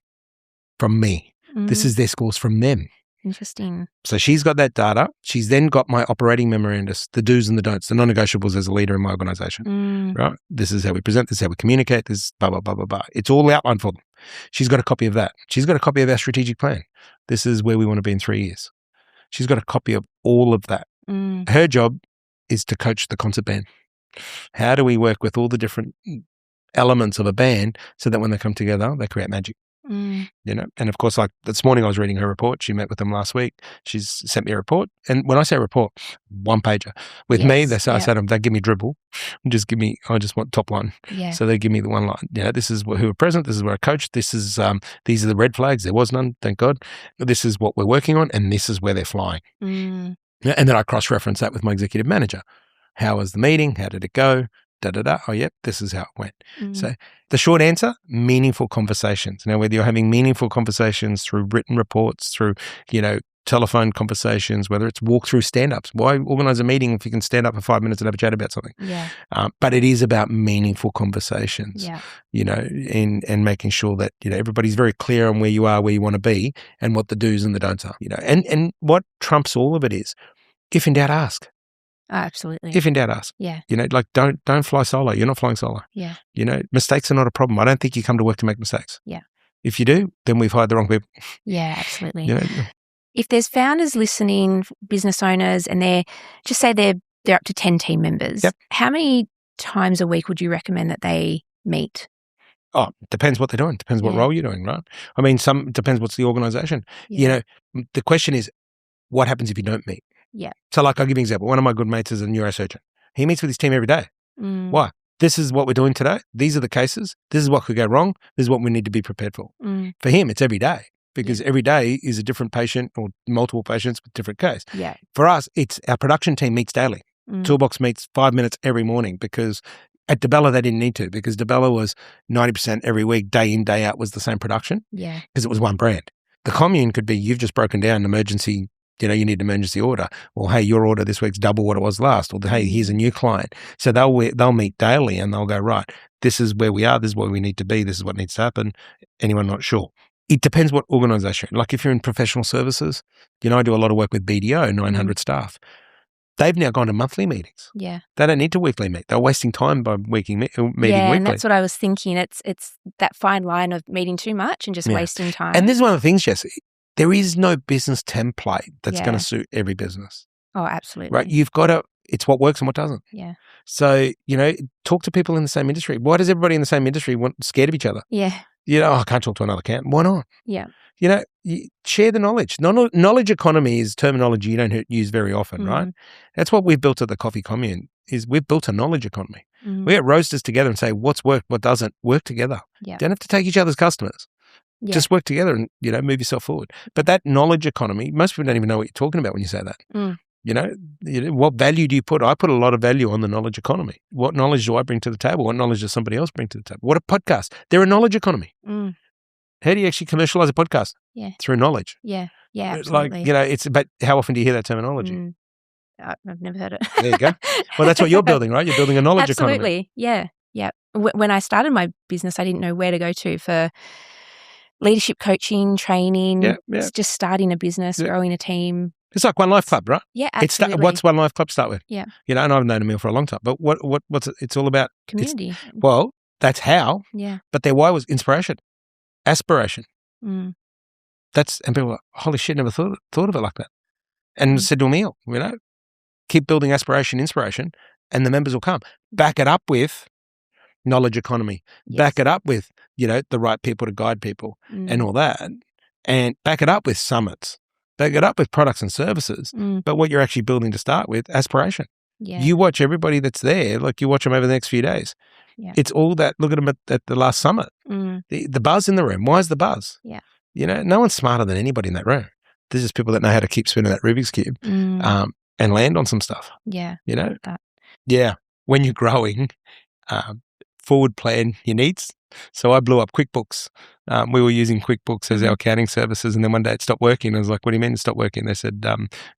from me. This is their scores from them. Interesting. So she's got that data. She's then got my operating memorandums, the do's and the don'ts, the non-negotiables as a leader in my organization, right? This is how we present, this is how we communicate, this is blah, blah, blah, blah, blah. It's all outlined for them. She's got a copy of that. She's got a copy of our strategic plan. This is where we want to be in 3 years. She's got a copy of all of that. Her job is to coach the concert band. How do we work with all the different elements of a band so that when they come together, they create magic? And of course, like this morning I was reading her report. She met with them last week. She's sent me a report. And when I say report, 1-pager. With me, I say to them, they give me dribble. I just want top line. So they give me the one line. This is who are present. This is where I coach. This is, these are the red flags. There was none, thank God. This is what we're working on. And this is where they're flying. And then I cross-reference that with my executive manager. How was the meeting? How did it go? Oh, yep, this is how it went. So the short answer, meaningful conversations. Now, whether you're having meaningful conversations through written reports, through, telephone conversations, whether it's walk-through stand-ups. Why organize a meeting if you can stand up for 5 minutes and have a chat about something? But it is about meaningful conversations, and making sure that, everybody's very clear on where you are, where you want to be, and what the do's and the don'ts are, and what trumps all of it is, if in doubt, ask. Oh, absolutely. If in doubt, ask. Don't fly solo. You're not flying solo. Mistakes are not a problem. I don't think you come to work to make mistakes. If you do, then we've hired the wrong people. Absolutely. If there's founders listening, business owners, and they're up to 10 team members, how many times a week would you recommend that they meet? Oh, depends what they're doing. Depends what role you're doing, right? I mean, depends what's the organization. The question is, what happens if you don't meet? So like I'll give you an example. One of my good mates is a neurosurgeon. He meets with his team every day. Why? This is what we're doing today. These are the cases. This is what could go wrong. This is what we need to be prepared for. For him, it's every day because every day is a different patient or multiple patients with different case. For us, it's our production team meets daily. Toolbox meets 5 minutes every morning because at Debella, they didn't need to because Debella was 90% every week, day in, day out was the same production because it was one brand. The commune could be you've just broken down an emergency. You need an emergency order, or hey, your order this week's double what it was last, or hey, here's a new client. So they'll meet daily and they'll go, right, this is where we are, this is where we need to be, this is what needs to happen. Anyone not sure? It depends what organization. Like if you're in professional services, I do a lot of work with BDO, 900 staff. They've now gone to monthly meetings. They don't need to weekly meet. They're wasting time by meeting weekly. And that's what I was thinking. It's that fine line of meeting too much and just wasting time. And this is one of the things, Jesse. There is no business template that's going to suit every business. Oh, absolutely. Right? You've got to, it's what works and what doesn't. So, talk to people in the same industry. Why does everybody in the same industry scared of each other? I can't talk to another accountant. Why not? You share the knowledge. Knowledge economy is terminology you don't use very often, right? That's what we've built at the Coffee Commune is we've built a knowledge economy. We get roasters together and say what's worked, what doesn't. Work together. Don't have to take each other's customers. Just work together and, move yourself forward. But that knowledge economy, most people don't even know what you're talking about when you say that. What value do you put? I put a lot of value on the knowledge economy. What knowledge do I bring to the table? What knowledge does somebody else bring to the table? What a podcast. They're a knowledge economy. How do you actually commercialize a podcast? Through knowledge. Absolutely. But how often do you hear that terminology? I've never heard it. There you go. Well, that's what you're building, right? You're building a knowledge economy. Absolutely. Yeah. When I started my business, I didn't know where to go to for leadership coaching, training, just starting a business, growing a team. It's like One Life Club, right? Yeah, absolutely. What's One Life Club start with? Yeah. And I've known Emil for a long time, but what's it's all about? Community. Well, That's how. Yeah. But their why was inspiration, aspiration. Mm. And people were like, holy shit, never thought of it like that. And said to Emil, keep building aspiration, inspiration, and the members will come. Back it up with knowledge economy. Yes. Back it up with, the right people to guide people and all that. And back it up with summits. Back it up with products and services. But what you're actually building to start with, aspiration. Yeah. You watch everybody that's there, like you watch them over the next few days. Yeah. It's all that. Look at them at the last summit. The buzz in the room. Why is the buzz? Yeah. No one's smarter than anybody in that room. There's just people that know how to keep spinning that Rubik's Cube and land on some stuff. Yeah. That. Yeah. When you're growing, forward plan your needs. So I blew up QuickBooks. We were using QuickBooks as our accounting services, and then one day it stopped working. I was like, "What do you mean it stopped working?" They said,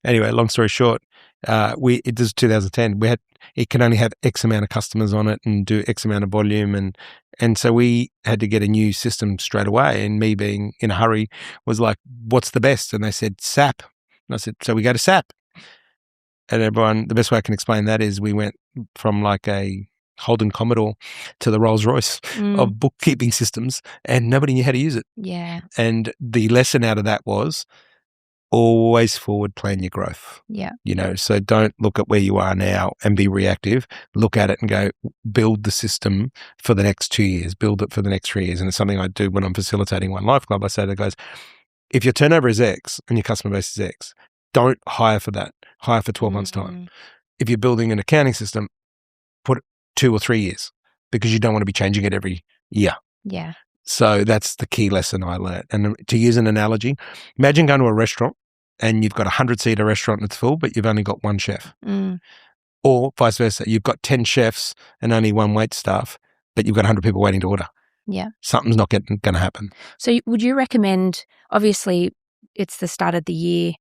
"Anyway, long story short, it was 2010. It can only have X amount of customers on it and do X amount of volume, and so we had to get a new system straight away. And me being in a hurry was like, "What's the best?" And they said SAP, and I said, "So we go to SAP." And everyone, the best way I can explain that is we went from like a Holden Commodore to the Rolls Royce of bookkeeping systems, and nobody knew how to use it. Yeah. And the lesson out of that was always forward plan your growth. Yeah. So don't look at where you are now and be reactive. Look at it and go, build the system for the next 2 years, build it for the next 3 years. And it's something I do when I'm facilitating One Life Club. I say to the guys, if your turnover is X and your customer base is X, don't hire for that. Hire for 12 months' time. If you're building an accounting system, put 2 or 3 years, because you don't want to be changing it every year. Yeah. So that's the key lesson I learned. And to use an analogy, imagine going to a restaurant and you've got a 100-seater restaurant that's full, but you've only got one chef. Or vice versa. You've got 10 chefs and only one wait staff, but you've got 100 people waiting to order. Yeah. Something's not going to happen. So would you recommend, obviously it's the start of the year,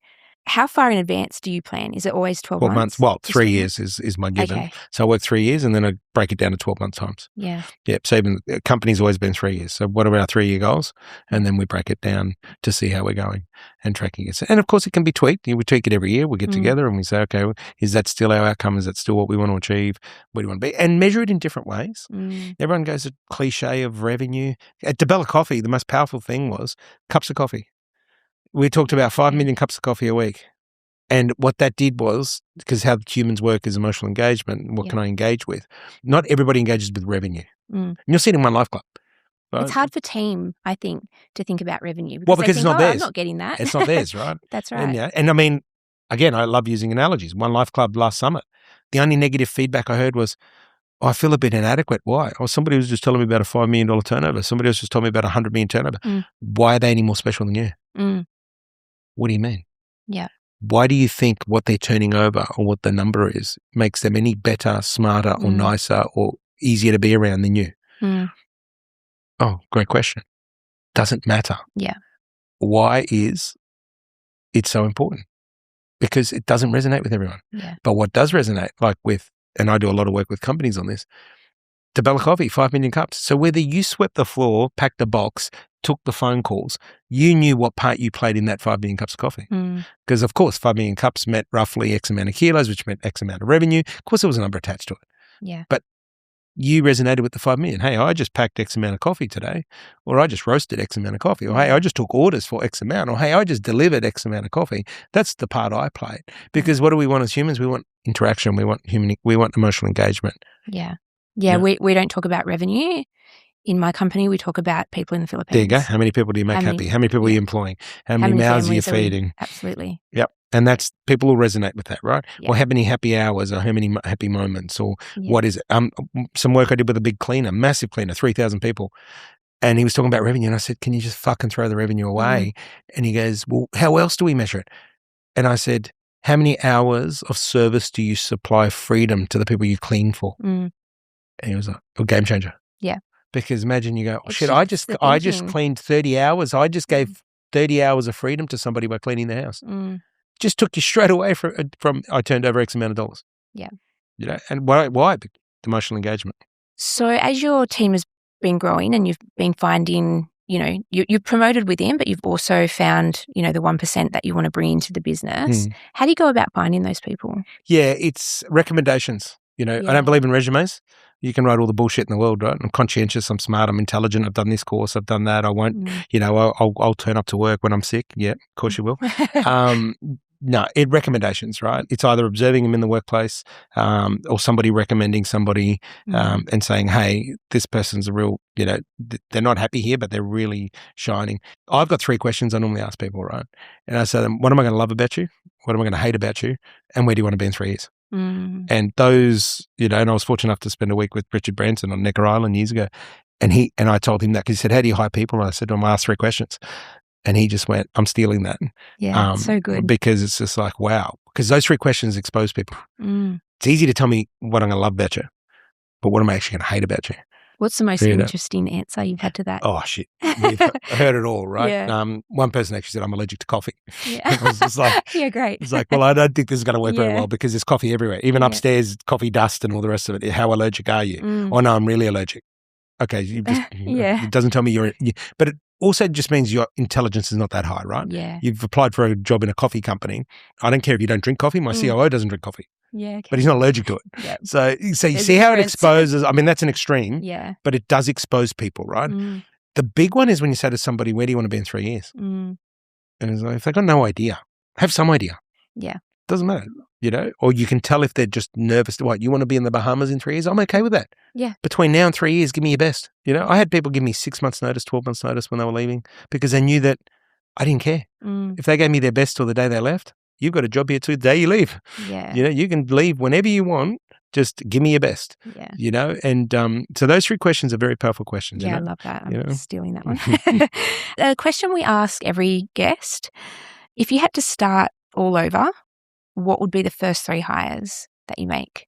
how far in advance do you plan? Is it always 12 months? Well, 3 years is my given. Okay. So I work 3 years and then I break it down to 12 month times. Yeah. Yeah. So even the company's always been 3 years. So what are our 3-year goals? And then we break it down to see how we're going and tracking it. And of course it can be tweaked. We tweak it every year. We get together and we say, okay, is that still our outcome? Is that still what we want to achieve? What do you want to be? And measure it in different ways. Everyone goes to cliche of revenue. At DeBella Coffee, the most powerful thing was cups of coffee. We talked about 5 million cups of coffee a week. And what that did was, because how humans work is emotional engagement, what can I engage with? Not everybody engages with revenue. And you'll see it in One Life Club. Right? It's hard for team, I think, to think about revenue. Because it's not theirs. I'm not getting that. It's not theirs, right? That's right. And I mean, again, I love using analogies. One Life Club last summit, the only negative feedback I heard was, I feel a bit inadequate. Why? Or somebody was just telling me about a $5 million turnover. Somebody else just told me about a $100 million turnover. Why are they any more special than you? What do you mean? Yeah. Why do you think what they're turning over or what the number is makes them any better, smarter, or nicer or easier to be around than you? Oh, great question. Doesn't matter. Yeah. Why is it so important? Because it doesn't resonate with everyone. Yeah. But what does resonate, and I do a lot of work with companies on this, DeBella Coffee, 5 million cups. So whether you swept the floor, packed the box, took the phone calls, you knew what part you played in that 5 million cups of coffee. Because, of course, 5 million cups meant roughly X amount of kilos, which meant X amount of revenue. Of course, there was a number attached to it. Yeah. But you resonated with the 5 million. Hey, I just packed X amount of coffee today, or I just roasted X amount of coffee, or hey, I just took orders for X amount, or hey, I just delivered X amount of coffee. That's the part I played. Because what do we want as humans? We want interaction. We want emotional engagement. Yeah. Yeah, we don't talk about revenue. In my company, we talk about people in the Philippines. There you go. How many people do you make happy? How many people are you employing? How many mouths are you feeding? Absolutely. Yep. And that's, people will resonate with that, right? Or how many happy hours or how many happy moments or what is it? Some work I did with a big cleaner, massive cleaner, 3,000 people. And he was talking about revenue. And I said, can you just fucking throw the revenue away? And he goes, well, how else do we measure it? And I said, how many hours of service do you supply freedom to the people you clean for? And he was like, a game changer. Yeah. Because imagine you go, oh, shit, I just cleaned 30 hours. I just gave 30 hours of freedom to somebody by cleaning the house. Just took you straight away from I turned over X amount of dollars. Yeah. And why? Emotional engagement. So as your team has been growing and you've been finding, you've promoted within, but you've also found, the 1% that you want to bring into the business. How do you go about finding those people? Yeah, it's recommendations. I don't believe in resumes. You can write all the bullshit in the world, right? I'm conscientious, I'm smart, I'm intelligent, I've done this course, I've done that. I won't, I'll turn up to work when I'm sick. Yeah, of course you will. No, recommendations, right? It's either observing them in the workplace or somebody recommending somebody and saying, hey, this person's a real, they're not happy here, but they're really shining. I've got 3 questions I normally ask people, right? And I say to them, what am I going to love about you? What am I going to hate about you? And where do you want to be in 3 years? And those, and I was fortunate enough to spend a week with Richard Branson on Necker Island years ago. And I told him that because he said, how do you hire people? And I said to him, I asked 3 questions. And he just went, I'm stealing that. Yeah, so good. Because it's just like, wow. Because those 3 questions expose people. It's easy to tell me what I'm going to love about you, but what am I actually going to hate about you? What's the most interesting answer you've had to that? Oh, shit. I heard it all, right? Yeah. One person actually said, I'm allergic to coffee. Yeah. I was just like, yeah, great. It's like, well, I don't think this is going to work very well because there's coffee everywhere. Even upstairs, coffee dust and all the rest of it. How allergic are you? Oh, no, I'm really allergic. Okay. You just, it doesn't tell me but it also just means your intelligence is not that high, right? Yeah. You've applied for a job in a coffee company. I don't care if you don't drink coffee. My COO doesn't drink coffee. Yeah. Okay. But he's not allergic to it. Yep. So you see how it exposes, I mean, that's an extreme. Yeah. But it does expose people, right? The big one is when you say to somebody, where do you want to be in 3 years? And it's like, if they've got no idea, have some idea. Yeah. Doesn't matter, or you can tell if they're just nervous. What, you want to be in the Bahamas in 3 years? I'm okay with that. Yeah. Between now and 3 years, give me your best. I had people give me 6 months notice, 12 months notice when they were leaving because they knew that I didn't care. If they gave me their best till the day they left, you've got a job here till the day you leave. Yeah. You can leave whenever you want. Just give me your best. Yeah. And so those 3 questions are very powerful questions. Yeah, I love that. I'm stealing that one. A question we ask every guest, if you had to start all over, what would be the first 3 hires that you make?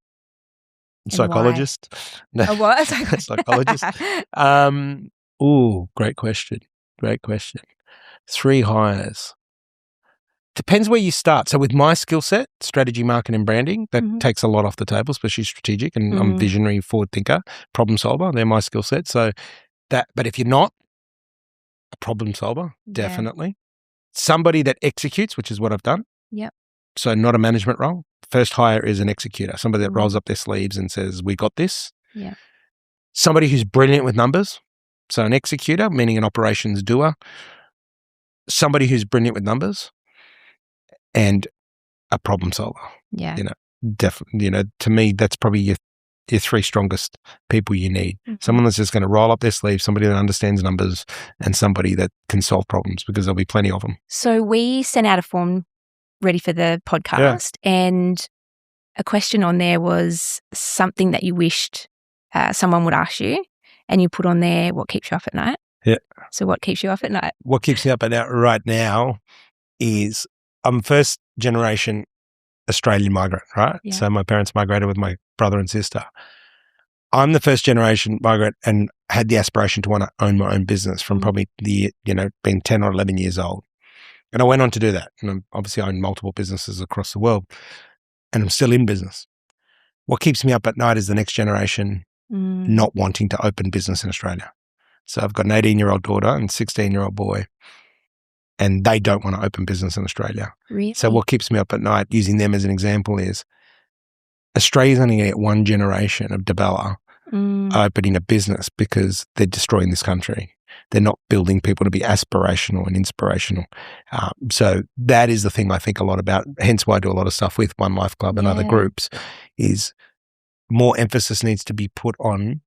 Psychologist. No. What? Psychologist. Great question. 3 hires. Depends where you start. So with my skill set, strategy, marketing, and branding, that takes a lot off the table, especially strategic. And I'm a visionary, forward thinker, problem solver. They're my skill set. So but if you're not a problem solver, definitely. Somebody that executes, which is what I've done. Yep. So not a management role. First hire is an executor, somebody that rolls up their sleeves and says, we got this. Yeah. Somebody who's brilliant with numbers. So an executor, meaning an operations doer. Somebody who's brilliant with numbers and a problem solver. Yeah. Definitely, to me, that's probably your 3 strongest people you need. Someone that's just going to roll up their sleeves, somebody that understands numbers and somebody that can solve problems because there'll be plenty of them. So we sent out a form ready for the podcast and a question on there was something that you wished someone would ask you and you put on there what keeps you up at night. Yeah. So what keeps you up at night? What keeps me up at night right now is I'm first generation Australian migrant, right? Yeah. So my parents migrated with my brother and sister. I'm the first generation migrant and had the aspiration to want to own my own business from probably being 10 or 11 years old. And I went on to do that. And obviously I own multiple businesses across the world and I'm still in business. What keeps me up at night is the next generation not wanting to open business in Australia. So I've got an 18-year-old daughter and 16-year-old boy and they don't want to open business in Australia. Really? So what keeps me up at night, using them as an example, is Australia's only going to get one generation of Dabella opening a business because they're destroying this country. They're not building people to be aspirational and inspirational. So that is the thing I think a lot about, hence why I do a lot of stuff with One Life Club and other groups, is more emphasis needs to be put on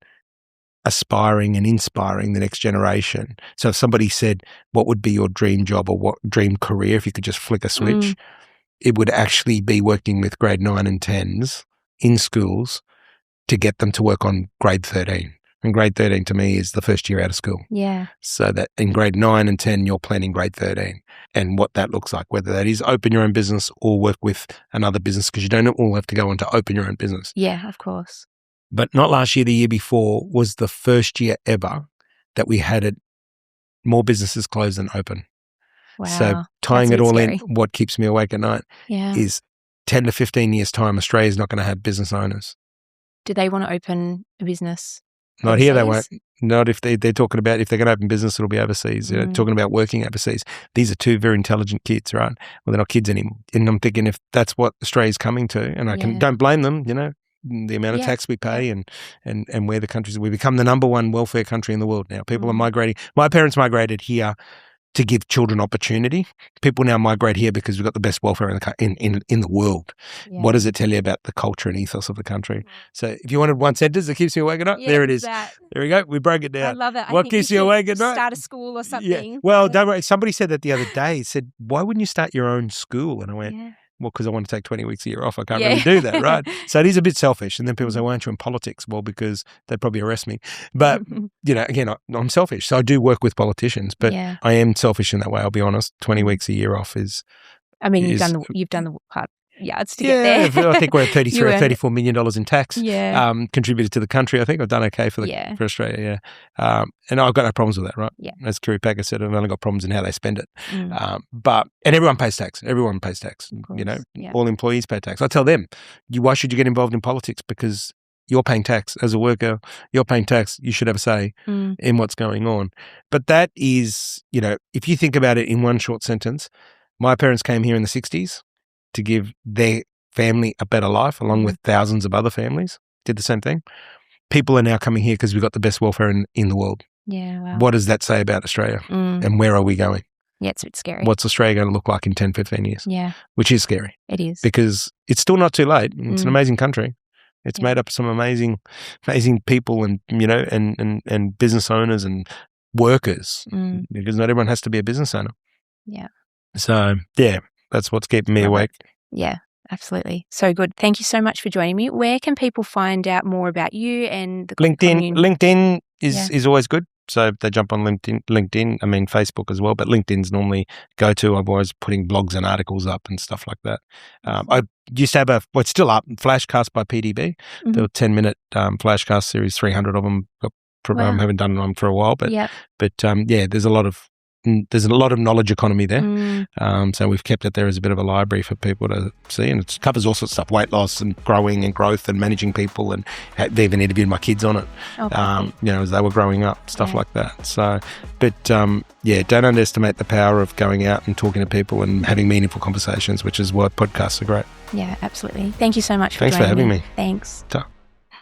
aspiring and inspiring the next generation. So if somebody said, what would be your dream job or what dream career if you could just flick a switch, it would actually be working with grade 9 and 10s in schools to get them to work on grade 13. And grade 13 to me is the first year out of school. Yeah. So that in grade 9 and 10, you're planning grade 13 and what that looks like, whether that is open your own business or work with another business, because you don't all have to go on to open your own business. Yeah, of course. But not last year, the year before was the first year ever that we had more businesses closed than open. Wow. So tying it all in, what keeps me awake at night is 10 to 15 years' time, Australia's not going to have business owners. Do they want to open a business? Not here, they won't. Not if they're talking about if they're going to open business, it'll be overseas. They're talking about working overseas. These are 2 very intelligent kids, right? Well, they're not kids anymore. And I'm thinking if that's what Australia's coming to, and I don't blame them, the amount of tax we pay and where the countries, we become the number one welfare country in the world now. People are migrating. My parents migrated here to give children opportunity. People now migrate here because we've got the best welfare in the world. Yeah. What does it tell you about the culture and ethos of the country? So if you wanted one sentence that keeps you awake at night, there it is. There we go. We broke it down. I love it. What keeps you awake at night? Start a school or something. Yeah. Well, don't worry. Somebody said that the other day. Said, why wouldn't you start your own school? And I went, well, because I want to take 20 weeks a year off. I can't really do that, right? So it is a bit selfish. And then people say, why aren't you in politics? Well, because they'd probably arrest me. But, again, I'm selfish. So I do work with politicians, but I am selfish in that way. I'll be honest. 20 weeks a year off is... I mean, you've done the hard yards to get there. I think we're at $33 or $34 million in tax. Contributed to the country. I think I've done okay for Australia. And I've got no problems with that, right? Yeah. As Kerry Packer said, I've only got problems in how they spend it. And everyone pays tax. Everyone pays tax. All employees pay tax. I tell them, why should you get involved in politics? Because you're paying tax as a worker. You're paying tax. You should have a say in what's going on. But that is, if you think about it in one short sentence, my parents came here in the 60s to give their family a better life, along with thousands of other families. Did the same thing. People are now coming here because we've got the best welfare in the world. Yeah, wow. What does that say about Australia? And where are we going? Yeah, it's a bit scary. What's Australia going to look like in 10, 15 years? Yeah. Which is scary. It is. Because it's still not too late. It's an amazing country. It's made up of some amazing people and, and business owners and workers, because not everyone has to be a business owner. Yeah. So, that's what's keeping me awake. Yeah, absolutely. So good. Thank you so much for joining me. Where can people find out more about you and the LinkedIn? LinkedIn is always good. So they jump on LinkedIn. I mean, Facebook as well, but LinkedIn's normally go-to. I'm always putting blogs and articles up and stuff like that. I used to have it's still up, Flashcast by PDB. There were 10-minute Flashcast series, 300 of them. I haven't done them for a while, but there's a lot of knowledge economy there. So we've kept it there as a bit of a library for people to see, and it covers all sorts of stuff: weight loss and growing and growth and managing people, and they even interviewed my kids on it. As they were growing up, stuff like that. So, but don't underestimate the power of going out and talking to people and having meaningful conversations, which is why podcasts are great. Yeah, absolutely. Thank you so much. Thanks for having me. Thanks. Ta.